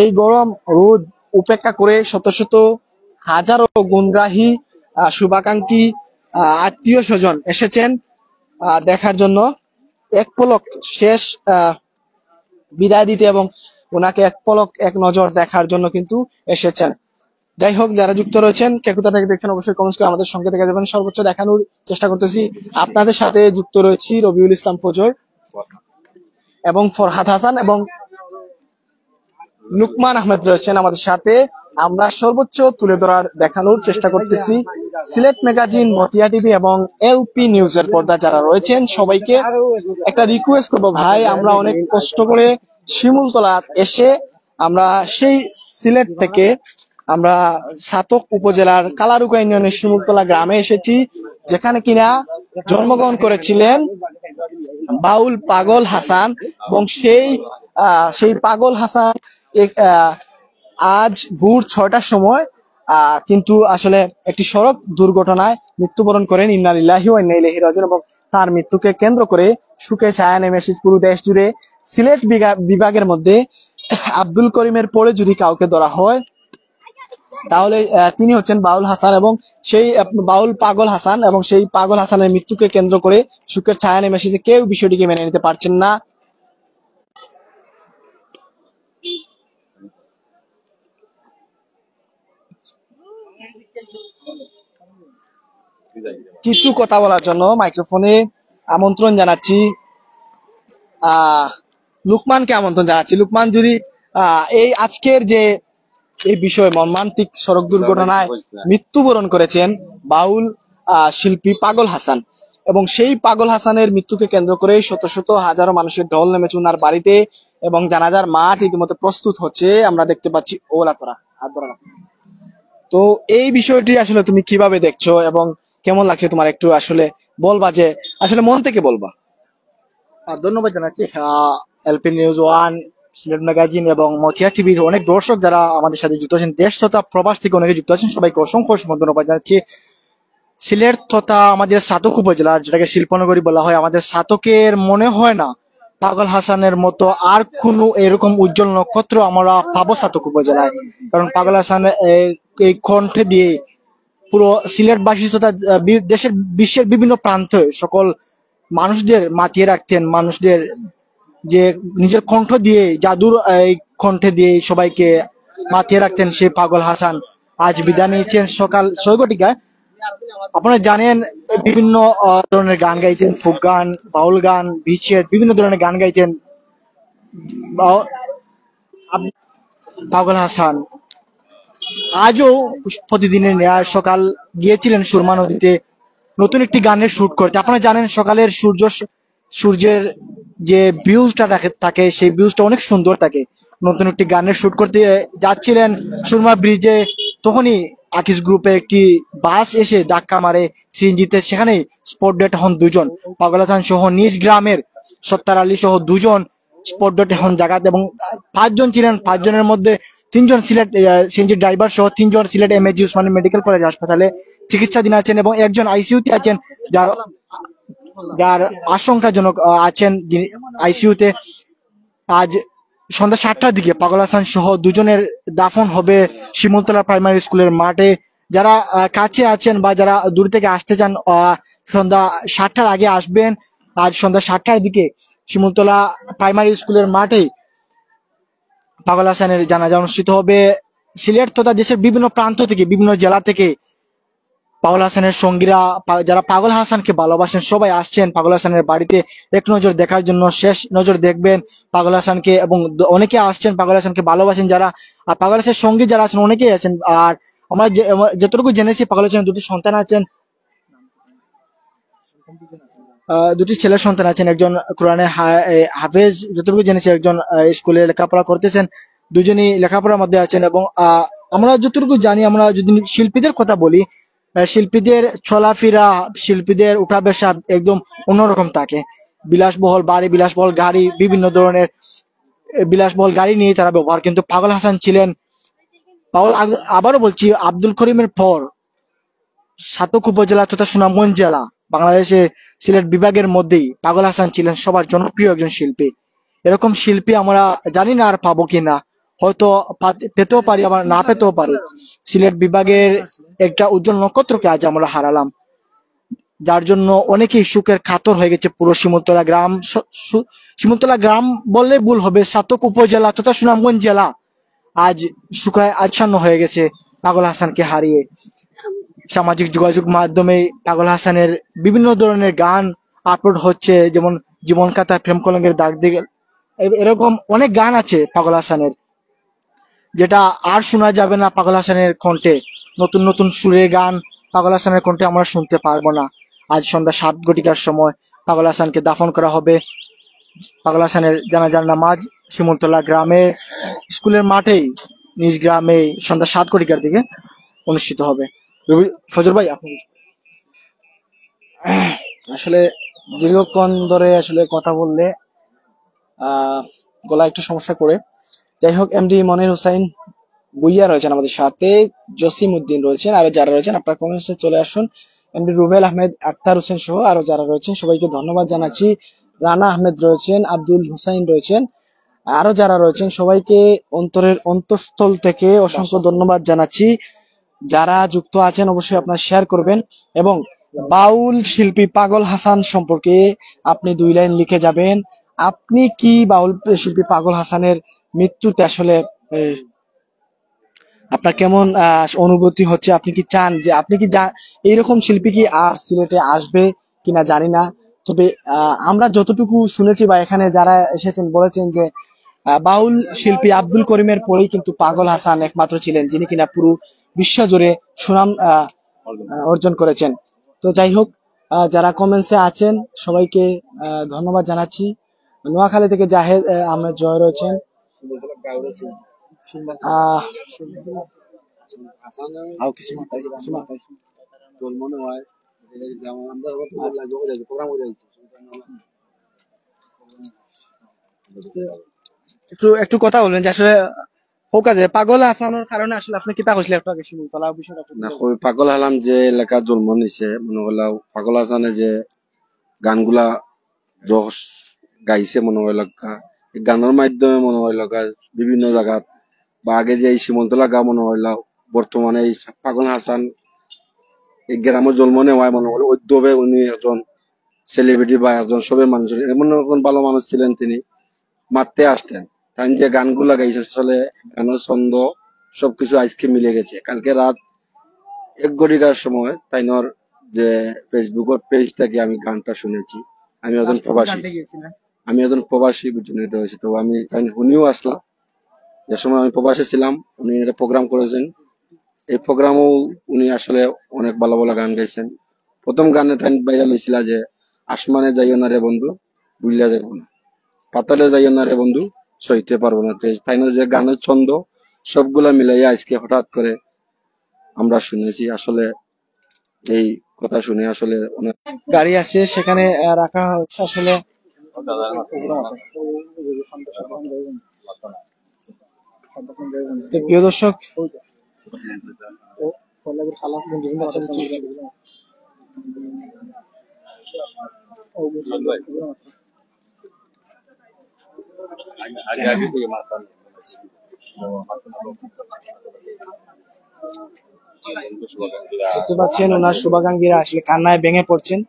এই গরম রোদ উপেক্ষা করে শত শত হাজারো গুণগ্রাহী শুভাকাঙ্ক্ষী আত্মীয় স্বজন এসেছেন দেখার জন্য, এক পলক শেষ বিদায় দিতে এবং ওনাকে এক পলক এক নজর দেখার জন্য কিন্তু এসেছেন। যাই হোক, যারা যুক্ত রয়েছেন, কে কোথা থেকে দেখছেন অবশ্যই কমেন্টস করে আমাদের সঙ্গে থেকে যাবেন। সর্বোচ্চ দেখানোর চেষ্টা করতেছি। আপনাদের সাথে যুক্ত রয়েছি রবিউল ইসলাম ফজর এবং ফরহাদ হাসান এবং লুকমান আহমেদ রয়েছেন আমাদের সাথে। আমরা সর্বোচ্চ তুলে ধরার দেখানোর চেষ্টা করতেছি। সিলেট ম্যাগাজিন, মতিয়া টিভি এবং এলপি নিউজের পর্দা যারা রয়েছেন সবাইকে একটা রিকোয়েস্ট করবো, ভাই আমরা অনেক কষ্ট করে শিমুলতলা এসে আমরা সেই সিলেট থেকে আমরা সাতক উপজেলার কালারুকা ইউনিয়নের শিমুলতলা গ্রামে এসেছি, যেখানে কিনা জন্মগ্রহণ করেছিলেন বাউল পাগল হাসান। এবং সেই পাগল হাসান আজ ভোর 6টার সময় কিন্তু আসলে একটি সড়ক দুর্ঘটনায় মৃত্যুবরণ করেন। ইন্না লিল্লাহি ওয়া ইন্না ইলাইহি রাজিউন। এবং তার মৃত্যুকে কেন্দ্র করে সুখে ছায়া নেমে এসেছে পুরো দেশ জুড়ে। সিলেট বিভাগের মধ্যে আব্দুল করিমের পরে যদি কাউকে ধরা হয় তাহলে তিনি হচ্ছেন বাউল হাসান এবং সেই বাউল পাগল হাসান। এবং সেই পাগল হাসানের মৃত্যুকে কেন্দ্র করে সুখের ছায়া নেমে এসেছে, কেউ বিষয়টিকে মেনে নিতে পারছেন না। কিছু কথা বলার জন্য মাইক্রোফোনে আমন্ত্রণ জানাচ্ছি, লুকমানকে আমন্ত্রণ জানাচ্ছি। লুকমান, যদি এই আজকের যে এই বিষয়ে মর্মান্তিক সড়ক দুর্ঘটনায় মৃত্যুবরণ করেছেন বাউল শিল্পী পাগল হাসান এবং সেই পাগল হাসানের মৃত্যুকে কেন্দ্র করে শত শত হাজারো মানুষের ঢল নেমেছে ওনার বাড়িতে এবং জানাজার মাঠ ইতিমধ্যে প্রস্তুত হচ্ছে, আমরা দেখতে পাচ্ছি। ওলা তোরা তো এই বিষয়টি আসলে তুমি কিভাবে দেখছো এবং কেমন লাগছে তোমার, একটু আসলে বলবা, যে আসলে মন থেকে বলবা। ধন্যবাদ জানাচ্ছি এলপি নিউজ 1 সিলেট ম্যাগাজিন এবং মতিয়া টিভির অনেক দর্শক যারা আমাদের সাথে যুক্ত আছেন, দেশ তথা প্রবাস থেকে অনেকে যুক্ত আছেন, সবাইকে অসংখ্য অসংখ্য ধন্যবাদ জানাচ্ছি। সিলেট তথা আমাদের সাতক উপজেলা, যেটাকে শিল্পনগরী বলা হয়, আমাদের সাতকের মনে হয় না পাগল হাসানের মতো আর কোন এরকম উজ্জ্বল নক্ষত্র আমরা পাবো সাতক উপজেলায়। কারণ পাগল হাসান এই কণ্ঠে দিয়ে পুরো সিলেটবাসী তথা দেশের বিশ্বের বিভিন্ন প্রান্তে সকল মানুষদের মাতিয়ে রাখতেন। মানুষদের যে নিজের কণ্ঠ দিয়ে, জাদুর এই কণ্ঠে দিয়ে সবাইকে মাতিয়ে রাখতেন, সেই পাগল হাসান আজ বিদায় নিয়েছেন সকাল 6 ঘটিকায়। আপনারা জানেন বিভিন্ন ধরনের গান গাইতেন, ফোক গান, বাউল গান, বিচ্ছেদ, বিভিন্ন ধরনের গান গাইতেন পাগল হাসান। আজও প্রতিদিনের ন্যায় সকাল গিয়েছিলেন সুরমা নদীতে নতুন একটি গানের শুট করতে। আপনারা জানেন সকালের সূর্যের যে ভিউজটা থাকে, সেই ভিউজটা অনেক সুন্দর থাকে। নতুন একটি গানের শুট করতে যাচ্ছিলেন সুরমা ব্রিজে, তখনই আকিস গ্রুপে একটি বাস এসে ধাক্কা মারে সিএনজিতে। সেখানে স্পট ডেট হন দুজন, পাগল হাসান সহ নিজ গ্রামের সত্তার আলী সহ দুজন স্পট ডেট হন জায়গাতে। এবং 5 জন ছিলেন, 5 জনের মধ্যে 3 জন সিলেট সিএনজি ড্রাইভার সহ 3 জন Sylhet M A G Osmani medical college হাসপাতালে চিকিৎসাধীন আছেন এবং একজন আইসিইউতে আছেন, যার যার আশঙ্কাজনক আছেন আইসিইউতে। আজ সন্ধ্যা 7টার দিকে পাগল হাসান সহ দুজনের দাফন হবে শিমুলতলা প্রাইমারি স্কুলের মাঠে। যারা কাছে আছেন বা যারা দূর থেকে আসতে চান, সন্ধ্যা 7টার আগে আসবেন। আজ সন্ধ্যা 7টার দিকে শিমুলতলা প্রাইমারি স্কুলের মাঠে পাগল হাসানের জানাজা অনুষ্ঠিত হবে। সিলেট তথা দেশের বিভিন্ন প্রান্ত থেকে, বিভিন্ন জেলা থেকে পাগল হাসানের সঙ্গীরা, যারা পাগল হাসানকে ভালোবাসেন, সবাই আসছেন পাগল হাসানের বাড়িতে এক নজর দেখার জন্য, শেষ নজর দেখবেন পাগল হাসানকে। এবং অনেকে আসছেন পাগল হাসানকে ভালোবাসেন যারা, আর পাগল হাসানের সঙ্গী যারা আছেন অনেকেই আছেন। আর আমরা যতটুকু জেনেছি পাগল হাসানের 2টি সন্তান আছেন, 2টি ছেলের সন্তান আছেন। একজন কোরআনে হাফেজ, যতটুকু জেনেছি একজন স্কুলে লেখাপড়া করতেছেন, দুজনই লেখাপড়ার মধ্যে আছেন। এবং আমরা যতটুকু জানি, আমরা যদি শিল্পীদের কথা বলি, শিল্পীদের চলাফেরা, শিল্পীদের উঠা বসা একদম অন্যরকম থাকে। বিলাসবহুল বাড়ি, বিলাসবহুল গাড়ি, বিভিন্ন ধরনের বিলাসবহুল গাড়ি নিয়ে তারা ব্যবহার। কিন্তু পাগল হাসান ছিলেন, আবারও বলছি, আব্দুল করিমের পর সাতক উপজেলা তথা সুনামগঞ্জ জেলা, বাংলাদেশে সিলেট বিভাগের মধ্যেই পাগল হাসান ছিলেন সবার জনপ্রিয় একজন শিল্পী। এরকম শিল্পী আমরা জানি না আর পাবো কিনা, হয়তো পেতেও পারি, আবার না পেতেও পারি। সিলেট বিভাগের একটা উজ্জ্বল নক্ষত্রকে আজ আমরা হারালাম, যার জন্য অনেকেই সুখের কাতর হয়ে গেছে পুরো শিমুলতলা গ্রাম। শিমুলতলা গ্রাম বললে ভুল হবে, সাতক উপজেলা তথা সুনামগঞ্জ জেলা আজ সুখায় আচ্ছন্ন হয়ে গেছে পাগল হাসানকে হারিয়ে। সামাজিক যোগাযোগ মাধ্যমে পাগল হাসানের বিভিন্ন ধরনের গান আপলোড হচ্ছে, যেমন জীবন কাতা, প্রেম কলঙ্কের দাগ দিকে, এরকম অনেক গান আছে পাগল হাসানের, যেটা আর শোনা যাবে না পাগল হাসানের কণ্ঠে। নতুন নতুন সুরের গান পাগল হাসানের কণ্ঠে আমরা শুনতে পারবো না। আজ সন্ধ্যা 7 ঘটিকার সময় পাগল হাসানকে দাফন করা হবে। পাগল হাসানের জানাজার নামাজ শিমুলতলা গ্রামের স্কুলের মাঠেই, নিজ গ্রামে সন্ধ্যা 7 ঘটিকার দিকে অনুষ্ঠিত হবে। ফজর ভাই, আপনি আসলে দীর্ঘক্ষণ ধরে আসলে কথা বললে গলা একটু সমস্যা করে। যাই হোক, এমডি মনির হুসাইন বুইয়া রয়েছেন আমাদের সাথে, জসিম উদ্দিন রয়েছেন, আরো যারা রয়েছেন আপনারা কমেন্টসে চলে আসুন। এমডি রুবেল আহমেদ, আক্তার হোসেন সহ আরো যারা রয়েছেন সবাইকে ধন্যবাদ জানাচ্ছি। রানা আহমেদ রয়েছেন, আব্দুল হুসাইন রয়েছেন, আরো যারা রয়েছেন সবাইকে অন্তরের অন্তঃস্থল থেকে অসংখ্য ধন্যবাদ জানাচ্ছি। যারা যুক্ত আছেন অবশ্যই আপনারা শেয়ার করবেন এবং বাউল শিল্পী পাগল হাসান সম্পর্কে আপনি 2 লাইন লিখে যাবেন। আপনি কি বাউল শিল্পী পাগল হাসানের মৃত্যুতে আসলে আপনার কেমন অনুভূতি হচ্ছে? আপনি কি চান যে, আপনি কি এইরকম শিল্পী কি আর সিলেটে আসবে কিনা জানি না, তবে আমরা যতটুকু শুনেছি বা এখানে যারা এসেছেন বলেছেন যে বাউল শিল্পী আব্দুল করিমের পরেই কিন্তু পাগল হাসান একমাত্র ছিলেন যিনি কিনা পুরো বিশ্ব জুড়ে সুনাম অর্জন করেছেন। তো যাই হোক, যারা কমেন্টসে আছেন সবাইকে ধন্যবাদ জানাচ্ছি। নোয়াখালী থেকে জাহেদ আহমেদ জয় রয়েছেন। একটু একটু কথা বলবেন যে আসলে হোক আছে পাগল হাসানোর কারণে আসলে আপনি কিতা কইছিলেন একটু আগে শিমুলতলা বিষয়টা একটু না বলবেন। কই পাগল হলাম যে এলাকা জন্ম নিছে মনে হইলাও পাগল হাসানে যে গানগুলা যশ গাইছে মনে হয় লগা এই গানের মাধ্যমে মনে হয় লগা বিভিন্ন জায়গাত বা আগে যে এই সীমন্তলা গা মনে হইলাও বর্তমানে এই পাগল হাসান এই গ্রামের জন্ম নেওয়ায় মনে হলো ঐক্যভাবে উনি একজন সেলিব্রিটি বা একজন সবের মানুষের এমন একজন ভালো মানুষ ছিলেন তিনি মারতে আসতেন তাই যে গানগুলা গাইছে আসলে গানের ছন্দ সবকিছু আজকে মিলে গেছে কালকে রাত 1 ঘটিকার সময় তাইনর যে ফেসবুকের পেজ থেকে আমি গানটা শুনেছি আমি একজন প্রবাসী গানটা গিয়েছিলেন আমি একজন প্রবাসী বুঝতে হয়েছি তো আমি তাই উনিও আসলাম যে সময় আমি প্রবাসী ছিলাম উনি একটা প্রোগ্রাম করেছেন এই প্রোগ্রামও উনি আসলে অনেক ভালো ভালো গান গাইছেন প্রথম গানে তাই ভাইরাল হয়েছিল যে আসমানে যাইও না রে বন্ধু বুঝলা যাবো না পাতালে যাইও না রে বন্ধু সইতে পারবো না তাই যে গানের ছন্দ সবগুলা মিলাইয়া আজকে হঠাৎ করে আমরা শুনেছি আসলে এই কথা শুনে আসলে অনেক গাড়ি আছে সেখানে রাখা হচ্ছে আসলে তো প্রিয় দর্শক দেখতে পাচ্ছেন ওনার শুভাকাঙ্ক্ষীরা আসলে কান্নায় ভেঙে পড়ছেন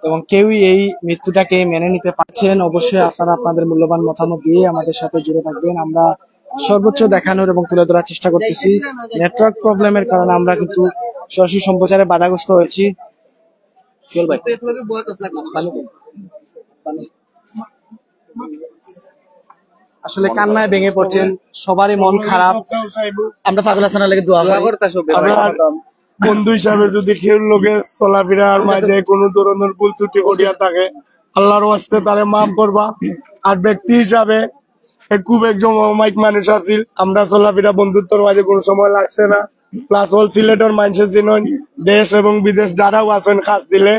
এবং কেউই এই মৃত্যুটাকে মেনে নিতে পারছেন। অবশ্যই আপনারা আপনাদের মূল্যবান মতামত দিয়ে আমাদের সাথে জুড়ে থাকবেন। আমরা সর্বোচ্চ দেখানোর এবং তুলে ধরার চেষ্টা করতেছি। নেটওয়ার্ক প্রবলেমের কারণে আমরা কিন্তু সরাসরি সম্প্রচারে বাধাগ্রস্ত হয়েছি। চল ভাই আসলে কান্নায় ভেঙে পড়ছেন, সবারই মন খারাপ। আমরা পাগল হাসানের লাগে দোয়া করি। বন্ধু হিসাবে যদি কেউ লোকে চলাফেরার মাঝে কোনো ধরনের ভুল ত্রুটি ঘটিয়া থাকে আল্লাহর ওয়াস্তে তারে মাফ করবা। আর ব্যক্তি হিসাবে খুব একজন অমায়িক মানুষ আছিল, আমরা চলাফেরা বন্ধুত্বর মাঝে কোনো সময় লাগছে না। প্লাস হল সিলেটের মানুষের যেন দেশ এবং বিদেশ যারাও আছেন কাজ দিলে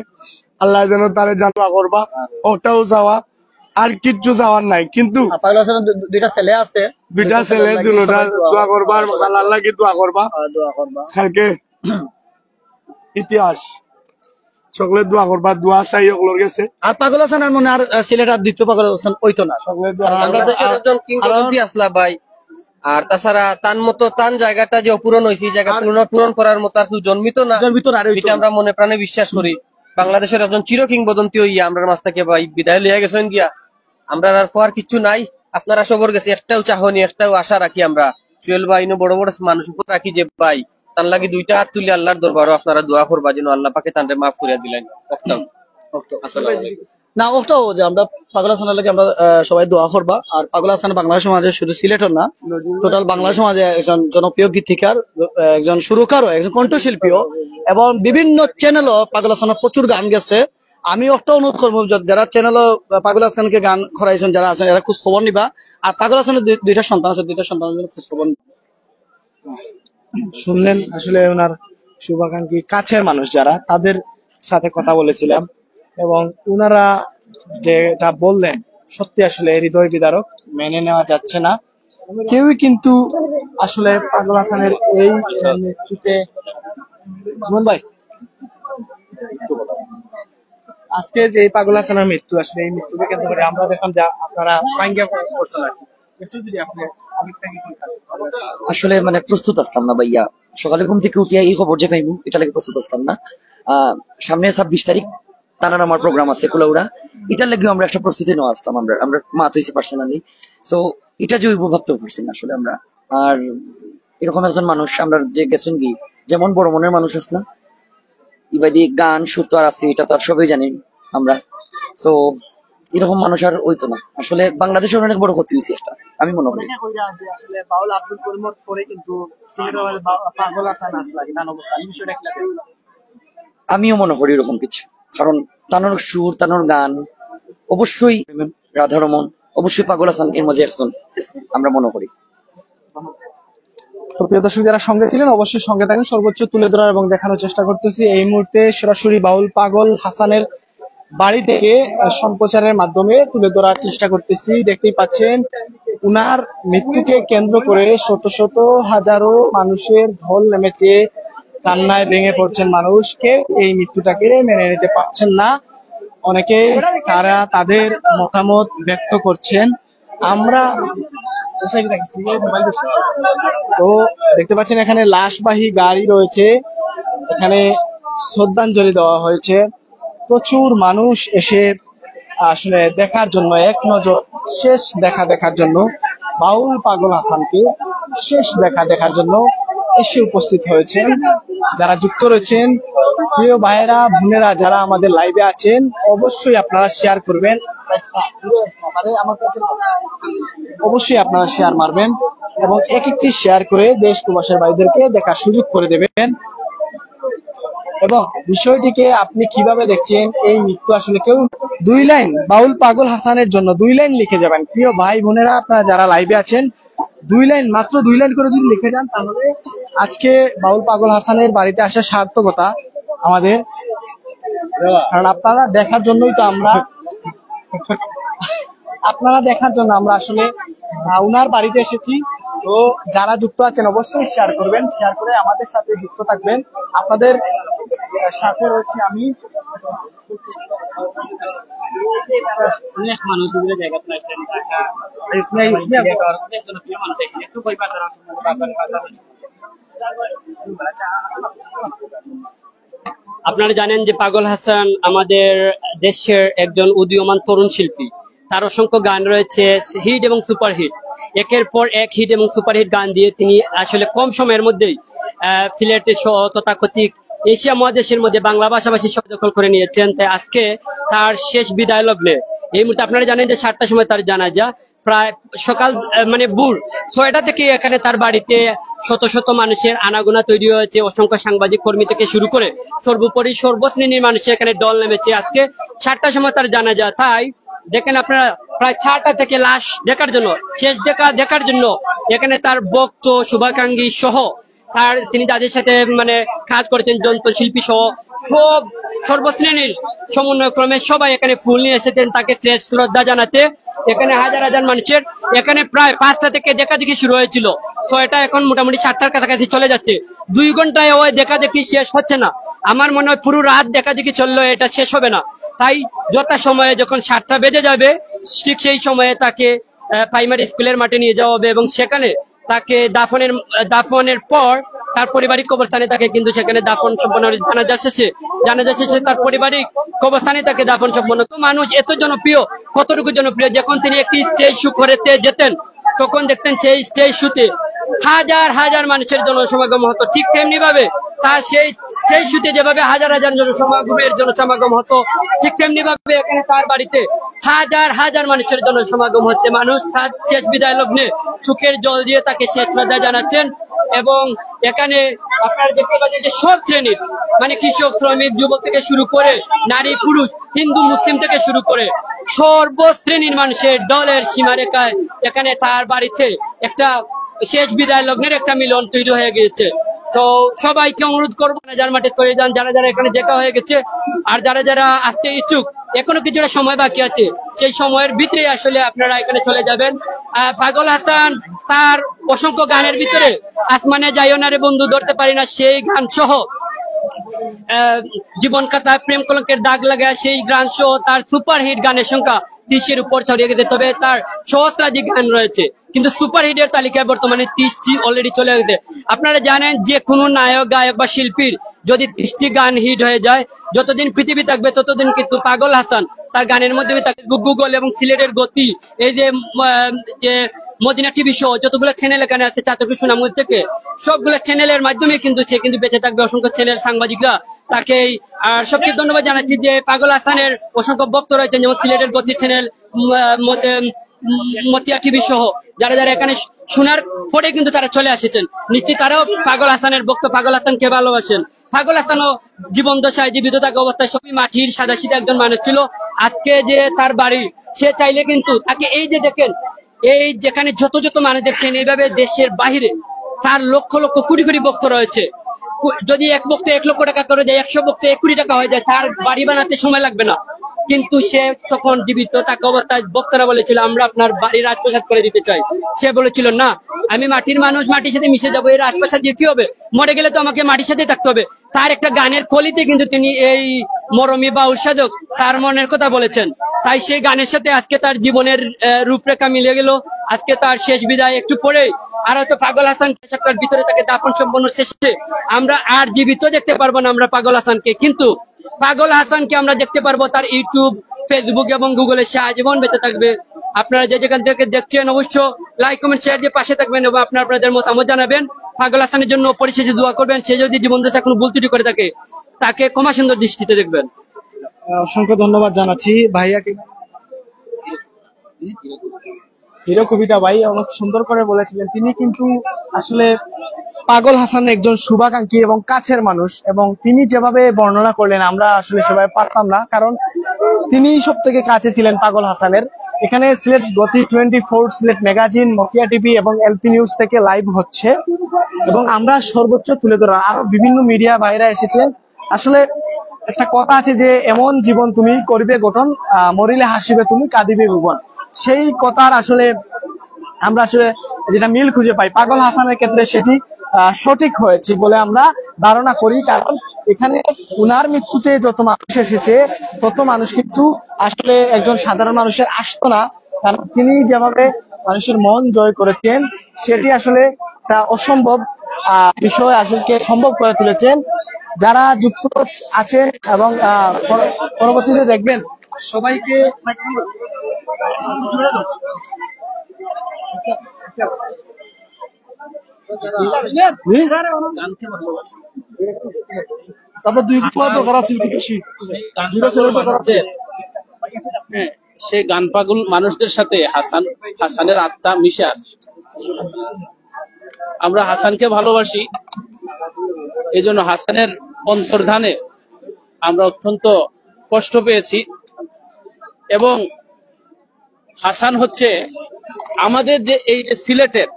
আল্লাহ যেন তারে জানা করবা, ওটাও চাওয়া আর কিচ্ছু চাওয়ার নাই। কিন্তু দুইটা ছেলে আছে, দুইটা ছেলে দুটা দোয়া করবা আর আল্লাহ কি দোয়া করবা কালকে ইতিহাস সকলে দোয়া করবা, দোয়া চাই ওগুলোর কাছে। আর পাগল হাসান আর মনে আর সিলেট আর দ্বিতীয় পাগল হাসান ওইতো না। সকলে দোয়া আমরা তো একজন কিংবদন্তি আসলা ভাই। আর তাছাড়া তান মতো তান জায়গাটা যে অপূরণ হয়েছে জায়গা পূরণ করার মতো আর কেউ জন্মিত না, এটা আমরা মনে প্রাণে বিশ্বাস করি। বাংলাদেশের একজন চির কিংবদন্তি হইয়া আমরা মাছ থেকে ভাই বিদায় লিয়া গেছেন গিয়া, আমরা আর পর কিছু নাই। আপনারা সবর গেছে একটাও চাহনি একটাও আশা রাখি আমরা চুয়েল ভাই বড় বড় মানুষ উপর রাখি যে ভাই তার লাগে দুইটা হাত তুলি আল্লাহর দরবারও আপনারা দোয়া করবা যেন আল্লাহ পাকে তানরে মাফ করিয়া দিলেন। না ওটাও যে আমরা পাগল হাসানের লাগে আমরা সবাই দোয়া করবা। আর পাগল হাসান বাংলা সমাজে শুধু সিলেটের না, টোটাল বাংলা সমাজে একজন জনপ্রিয় গীতিকার, একজন সুরকারও, একজন কণ্ঠশিল্পীও, এবং বিভিন্ন চ্যানেলও পাগল হাসানের প্রচুর গান গেছে। আমি একটা অনুরোধ করবো যারা চ্যানেলও পাগল হাসানকে গান করাইছেন যারা আছেন এরা খোঁজ খবর নিবা। আর পাগল হাসানের দুইটা সন্তান আছে, দুইটা সন্তানের জন্য খোঁজ খবর নিবা। শুনলেন আসলে ওনার শুভাকাঙ্ক্ষী কাছের মানুষ যারা তাদের সাথে কথা বলেছিলাম এবং ওনারা যেটা বললেন সত্যি আসলে হৃদয় বিদারক, মেনে নেওয়া যাচ্ছে না। কেউই কিন্তু আসলে পাগল হাসানের এই মৃত্যুতে ভাই আজকে যে পাগল হাসানের মৃত্যু আসলে এই মৃত্যুকে কেন্দ্র করে আমরা দেখলাম যে আপনারা ভাঙ্গা করছেন আর কি। একটু যদি আপনি আসলে মানে প্রস্তুত আসতাম না ভাইয়া, সকালে ঘুম থেকে উঠিয়া এই খবর যে পাইবো এটা লাগে প্রস্তুত আসতাম না। সামনে 26 তারিখ টানার আমার প্রোগ্রাম আছে কুলাউড়া, এটার লাগে আমরা একটা প্রস্তুতি নেওয়া আসতাম। আমরা মাত হয়েছি পার্সোনালি, সো এটা যে ভাবতেও পারছি না আসলে আমরা। আর এরকম একজন মানুষ আমরা যে গেছেন কি যেমন বড় মনের মানুষ আসলাম, ইবাদি গান সুর তো আর আছে এটা তো আর সবাই জানি আমরা। সো এরকম মানুষ আর হইতো না আসলে, বাংলাদেশের অনেক বড় ক্ষতি হয়েছে একটা আমি মনে করি। আসলে বাউল আব্দুল করিমর পরে কিন্তু সিলেটের পাগল হাসান আসলা গান অবস্থা এই বিষয়টা কি লাগে? আমিও মনে করি এরকম কিছু, কারণ তানোর সুর তানোর গান অবশ্যই রাধারমন অবশ্যই পাগল হাসান এর মাঝে একজন আমরা মনে করি। তো প্রিয় দর্শক যারা সঙ্গে ছিলেন অবশ্যই সঙ্গে থাকেন, সর্বোচ্চ তুলে ধরার এবং দেখানোর চেষ্টা করতেছি। এই মুহূর্তে সরাসরি বাউল পাগল হাসানের বাড়ি থেকে সম্প্রচারের মাধ্যমে তুলে ধরার চেষ্টা করতেছি। দেখতেই পাচ্ছেন উনার মৃত্যুকে কেন্দ্র করে শত শত হাজারো মানুষের ঢল নেমেছে, কান্নায় ভেঙে পড়ছেন মানুষ। কেউ এই মৃত্যুটাকে মেনে নিতে পারছেন না। অনেকে তারা তাদের মতামত ব্যক্ত করছেন। আমরা তো দেখতে পাচ্ছেন এখানে লাশবাহী গাড়ি রয়েছে, এখানে শ্রদ্ধাঞ্জলি দেওয়া হয়েছে। প্রচুর মানুষ এসে আসলে দেখার জন্য, এক নজর শেষ দেখার জন্য বাউল পাগল হাসানকে শেষ দেখার জন্য এসে উপস্থিত হয়েছেন। যারা যুক্ত রয়েছেন, প্রিয় ভাইয়েরা বোনেরা যারা আমাদের লাইভে আছেন, অবশ্যই আপনারা শেয়ার করবেন, অবশ্যই আপনারা শেয়ার মারবেন এবং এক একটি শেয়ার করে দেশ প্রবাসের ভাইদেরকে দেখার সুযোগ করে দেবেন। এবং বিষয়টিকে আপনি কিভাবে দেখছেন, এই মৃত্যু আসলে কেউ 2 লাইন বাউল পাগল হাসানের জন্য 2 লাইন লিখে যাবেন। প্রিয় ভাই বোনেরা আপনারা যারা লাইভে আছেন, 2 লাইন, মাত্র 2 লাইন করে যদি লিখে যান, তাহলে আজকে বাউল পাগল হাসানের বাড়িতে আসার সার্থকতা আমাদের। কারণ আপনারা দেখার জন্যই তো আমরা আসলে উনার বাড়িতে এসেছি। তো যারা যুক্ত আছেন অবশ্যই শেয়ার করবেন, শেয়ার করে আমাদের সাথে যুক্ত থাকবেন। আপনাদের সাথে রয়েছে আমি। অনেক মানুষ বিভিন্ন জায়গা থেকে আসেন, ঢাকা, অনেক জনপ্রিয় মানুষ আসেন, একটু বই পাতার আপনারা জানেন যে পাগল হাসান আমাদের দেশের একজন উদীয়মান তরুণ শিল্পী। তার অসংখ্য গান রয়েছে, হিট এবং সুপারহিট, একের পর এক হিট এবং সুপারহিট গান দিয়ে তিনি আসলে কম সময়ের মধ্যেই সিলেটের সহ তথাকথিত এশিয়া মহাদেশের মধ্যে বাংলা ভাষাভাষী সব দখল করে নিয়েছেন। তাই আজকে তার শেষ বিদায় লগ্নে এই মুহূর্তে আপনারা জানেন যে 7টার সময় তার জানাজা, প্রায় সকাল মানে ভোর 6টা থেকে এখানে তার বাড়িতে শত শত মানুষের আনাগোনা তৈরি হয়েছে। অসংখ্য সাংবাদিক কর্মী থেকে শুরু করে সর্বোপরি সর্বশ্রেণীর মানুষের এখানে দল নেমেছে। আজকে 7টার সময় তার জানাজা। তাই দেখেন আপনারা প্রায় 6টা থেকে লাশ দেখার জন্য, শেষ দেখার জন্য এখানে তার ভক্ত শুভাকাঙ্ক্ষী সহ তিনি যাদের সাথে মানে কাজ করেছেন, যন্ত্রশিল্পী সহ সব সর্বশ্রেণীর সমন্বয় ক্রমে সবাই এখানে ফুল নিয়ে এসেছেন তাকে শেষ শ্রদ্ধা জানাতে। এখানে হাজার হাজার মানুষের, এখানে প্রায় 5টা থেকে দেখাদেখি শুরু হয়েছিল, তো এটা এখন মোটামুটি 7টার কাছাকাছি চলে যাচ্ছে। 2 ঘন্টায় ওই দেখাদেখি শেষ হচ্ছে না। আমার মনে হয় পুরো রাত দেখাদেখি চললো, এটা শেষ হবে না। তাই যথা সময়ে যখন 7টা বেজে যাবে, ঠিক সেই সময়ে তাকে প্রাইমারি স্কুলের মাঠে নিয়ে যাওয়া হবে এবং সেখানে তাকে দাফনের পর তার পারিবারিক কবরস্থানে তাকে কিন্তু সেখানে দাফন সম্পন্ন, জানাজা শেষে তার পারিবারিক কবরস্থানে তাকে দাফন সম্পন্ন। তো মানুষ এত জনপ্রিয়, কতটুকু জনপ্রিয়, যখন তিনি একটি স্টেজ শো করতে যেতেন তখন দেখতেন সেই স্টেজ শোতে হাজার হাজার মানুষের জনসমাগম হতো। ঠিক তেমনি ভাবে তার সেই স্টেজ শোতে যেভাবে হাজার হাজার জনসমাগম হতো, ঠিক তেমনি ভাবে এখানে তার বাড়িতে হাজার হাজার মানুষের জনসমাগম হচ্ছে। মানুষ তার শেষ বিদায় লগ্নে চোখের জল দিয়ে তাকে শেষ শ্রদ্ধা জানাচ্ছেন। এবং এখানে আপনারা দেখতে পাচ্ছেন যে সব শ্রেণীর মানে কৃষক, শ্রমিক, যুবক থেকে শুরু করে নারী, পুরুষ, হিন্দু, মুসলিম থেকে শুরু করে সর্বশ্রেণীর মানুষের দলের সীমারেখায় এখানে তার বাড়িতে একটা শেষ বিদায় লগ্নের একটা মিলন তৈরি হয়ে গিয়েছে। তো সবাইকে অনুরোধ করবো যার মাঠে করে যান, যারা যারা এখানে দেখা হয়ে গেছে, আর যারা যারা আসতে ইচ্ছুক, এখনো কিছুটা সময় বাকি আছে, সেই সময়ের ভিতরে আসলে আপনারা এখানে চলে যাবেন। পাগল হাসান তার অসংখ্য গানের ভিতরে আসমানে যাইও না রে বন্ধু ধরতে পারি না, সেই গান সহ জীবন কাতায় প্রেম কলঙ্কের দাগ লাগায় সেই গান সহ তার সুপারহিট গানের সংখ্যা 30-এর উপর ছড়িয়ে গেছে। তবে তার সহস্রাধিক গান রয়েছে, কিন্তু সুপারহিটের তালিকায় বর্তমানে 30টি অলরেডি চলে গেছে। আপনারা জানেন যে কোনো নায়ক, গায়ক বা শিল্পীর যদি 30টি গান হিট হয়ে যায়, যতদিন পৃথিবী থাকবে ততদিন কিন্তু পাগল হাসান তার গানের মধ্যে গুগল এবং সিলেটের গতি, এই যে মদিনা টিভি শো, যতগুলো চ্যানেল এখানে আছে চাতক সুনামগঞ্জ থেকে, সবগুলো চ্যানেলের মাধ্যমে কিন্তু সে কিন্তু বেঁচে থাকবে। অসংখ্য চ্যানেল, সাংবাদিকরা তাকে আর সবচেয়ে ধন্যবাদ জানাচ্ছি যে পাগল হাসানের অসংখ্য ভক্ত রয়েছেন, যেমন সিলেটের গতি চ্যানেল, মতিয়া টিভি সহ যারা যারা এখানে শোনার পরে কিন্তু তারা চলে আসেছেন। নিশ্চিত তারাও পাগল হাসানের ভক্ত, পাগল হাসানকে ভালোবাসেন। পাগল হাসানও জীবন দশায় জীবিত থাকা অবস্থায় সবই মাটির সাদাসিধা একজন মানুষ ছিল। আজকে যে তার বাড়ি, সে চাইলে কিন্তু তাকে এই যে দেখেন, এই যেখানে যত যত মানুষ দেখছেন, এইভাবে দেশের বাহিরে তার লক্ষ লক্ষ কোটি কোটি ভক্ত রয়েছে। যদি এক ভক্ত 1 লক্ষ টাকা করে দেয়, 100 ভক্ত 1 কোটি টাকা হয়ে যায়, তার বাড়ি বানাতে সময় লাগবে না। কিন্তু সে তখন জীবিত তাকে অবস্থায় বক্তারা বলেছিল আমরা আপনার বাড়ির রাজপ্রাসাদ করে দিতে চাই। সে বলেছিল না, আমি মাটির মানুষ, মাটির সাথে মিশে যাবো, এই রাজপ্রাসাদ দিয়ে কি হবে, মরে গেলে তো আমাকে মাটির সাথে থাকতে হবে। তার একটা গানের কলিতে কিন্তু তিনি এই মরমী বাউল সাধক তার মনের কথা বলেছেন। তাই সেই গানের সাথে আজকে তার জীবনের রূপরেখা মিলে গেল। আজকে তার শেষ বিদায় একটু পরে আর হয়তো পাগল হাসান সপ্তাহের ভিতরে তাকে দাফন সম্পন্ন শেষে আমরা আর জীবিত দেখতে পারবো না আমরা পাগল হাসানকে, কিন্তু পাগল হাসানকে আমরা দেখতে পারবো তার ইউটিউব, ফেসবুক এবং গুগলে, সে আজীবন বেঁচে থাকবে। আপনারা যে যেখান থেকে দেখছেন অবশ্য লাইক কমেন্ট শেয়ার দিয়ে পাশে থাকবেন এবং আপনাদের মতামত জানাবেন। পাগল হাসানের জন্য পরিশেষে দোয়া করবেন। সে যদি জীবন দশা কোনো ভুল ত্রুটি করে থাকে তাকে ক্ষমা সুন্দর দৃষ্টিতে দেখবেন। অসংখ্য ধন্যবাদ জানাচ্ছি ভাইয়াকে। হিরো কবিতা ভাই অনেক সুন্দর করে বলেছিলেন। তিনি কিন্তু আসলে পাগল হাসান একজন শুভাকাঙ্ক্ষী এবং কাছের মানুষ, এবং তিনি যেভাবে বর্ণনা করলেন আমরা আসলে সবাই পারতাম না, কারণ তিনি সব থেকে কাছে ছিলেন পাগল হাসানের। এখানে সিলেট গতি 24, সিলেট ম্যাগাজিন, মকিয়া টিভি এবং এলপি নিউজ থেকে লাইভ হচ্ছে এবং আমরা সর্বোচ্চ তুলে ধরা, আরো বিভিন্ন মিডিয়া ভাইরা এসেছেন। আসলে একটা কথা আছে যে এমন জীবন তুমি করিবে গঠন, মরিলে হাসিবে তুমি কাঁদিবে ভুবন। সেই কথার আসলে আমরা আসলে যেটা মিল খুঁজে পাই পাগল হাসানের ক্ষেত্রে সেটি সঠিক হয়েছে বলে আমরা ধারণা করি। কারণ এখানে উনার মৃত্যুতে যত মানুষ এসেছে তত মানুষ কিন্তু আসলে একজন সাধারণ মানুষের আসতো না, কারণ তিনি যেভাবে মানুষের মন জয় করেছেন সেটি আসলে একটা অসম্ভব বিষয় আসলে সম্ভব করে তুলেছেন। যারা যুক্ত আছেন এবং পরবর্তীতে দেখবেন সবাইকে তারপর দুই দরকার আছে বেশি সেই গান পাগল মানুষদের সাথে হাসানের আত্মা মিশে আছে। আমরা হাসানকে ভালোবাসি, এই জন্য হাসানের অন্তর্ধানে আমরা অত্যন্ত কষ্ট পেয়েছি। এবং হাসান হচ্ছে আমাদের যে এই সিলেটের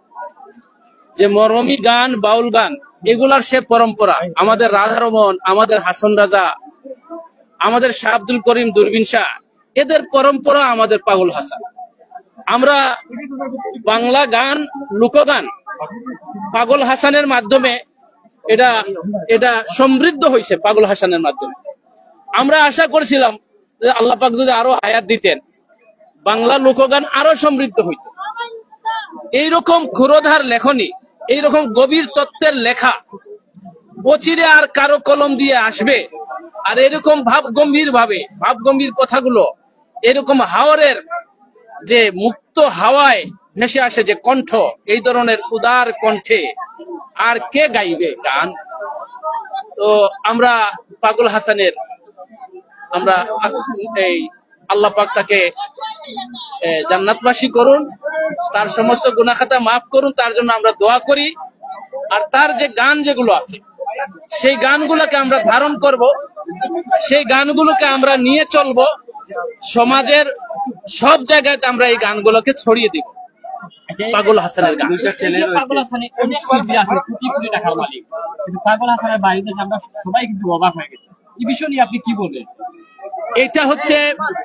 যে মরমী গান, বাউল গান, এগুলার সে পরম্পরা। আমাদের রাধা রমন, আমাদের হাসন রাজা, আমাদের শাহ আব্দুল করিম, দূরবীন শাহ, এদের পরম্পরা আমাদের পাগল হাসান। আমরা বাংলা গান, লোকগান পাগল হাসানের মাধ্যমে এটা সমৃদ্ধ হয়েছে। পাগল হাসানের মাধ্যমে আমরা আশা করেছিলাম যে আল্লাহ পাক যদি আরো হায়াত দিতেন, বাংলা লোকগান আরো সমৃদ্ধ হইত। এইরকম ক্ষুরোধার লেখনী, এইরকম গভীর তত্ত্বের লেখা অচিরে আর কারো কলম দিয়ে আসবে। আর এরকম ভাবগম্ভীর কথাগুলো, এরকম হাওরের যে মুক্ত হাওয়ায় ভেসে আসে যে কণ্ঠ, এই ধরনের উদার কণ্ঠে আর কে গাইবে গান? তো আমরা পাগল হাসানের আমরা এই আল্লাহ পাক তাকে জান্নাতবাসী করুন, তার সমস্ত গুনাহ খাতা মাফ করুন, তার জন্য আমরা দোয়া করি। আর তার যে গান যেগুলো আছে সেই গানগুলোকে আমরা ধারণ করব, সেই গানগুলোকে আমরা নিয়ে চলব, সমাজের সব জায়গায় আমরা এই গানগুলোকে ছড়িয়ে দিব। পাগল হাসানের গান। পাগল হাসানের অনেক শিল্পী আছে, কোটি কোটি টাকার মালিক, কিন্তু পাগল হাসানের বাড়িতে আমরা সবাই কিন্তু অবাক হয়ে গেছি। এই বিষয় নিয়ে আপনি কি বলবেন?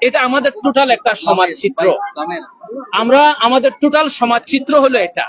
এটা আমাদের টোটাল একটা সমাজ চিত্র। আমাদের টোটাল সমাজ চিত্র হলো এটা।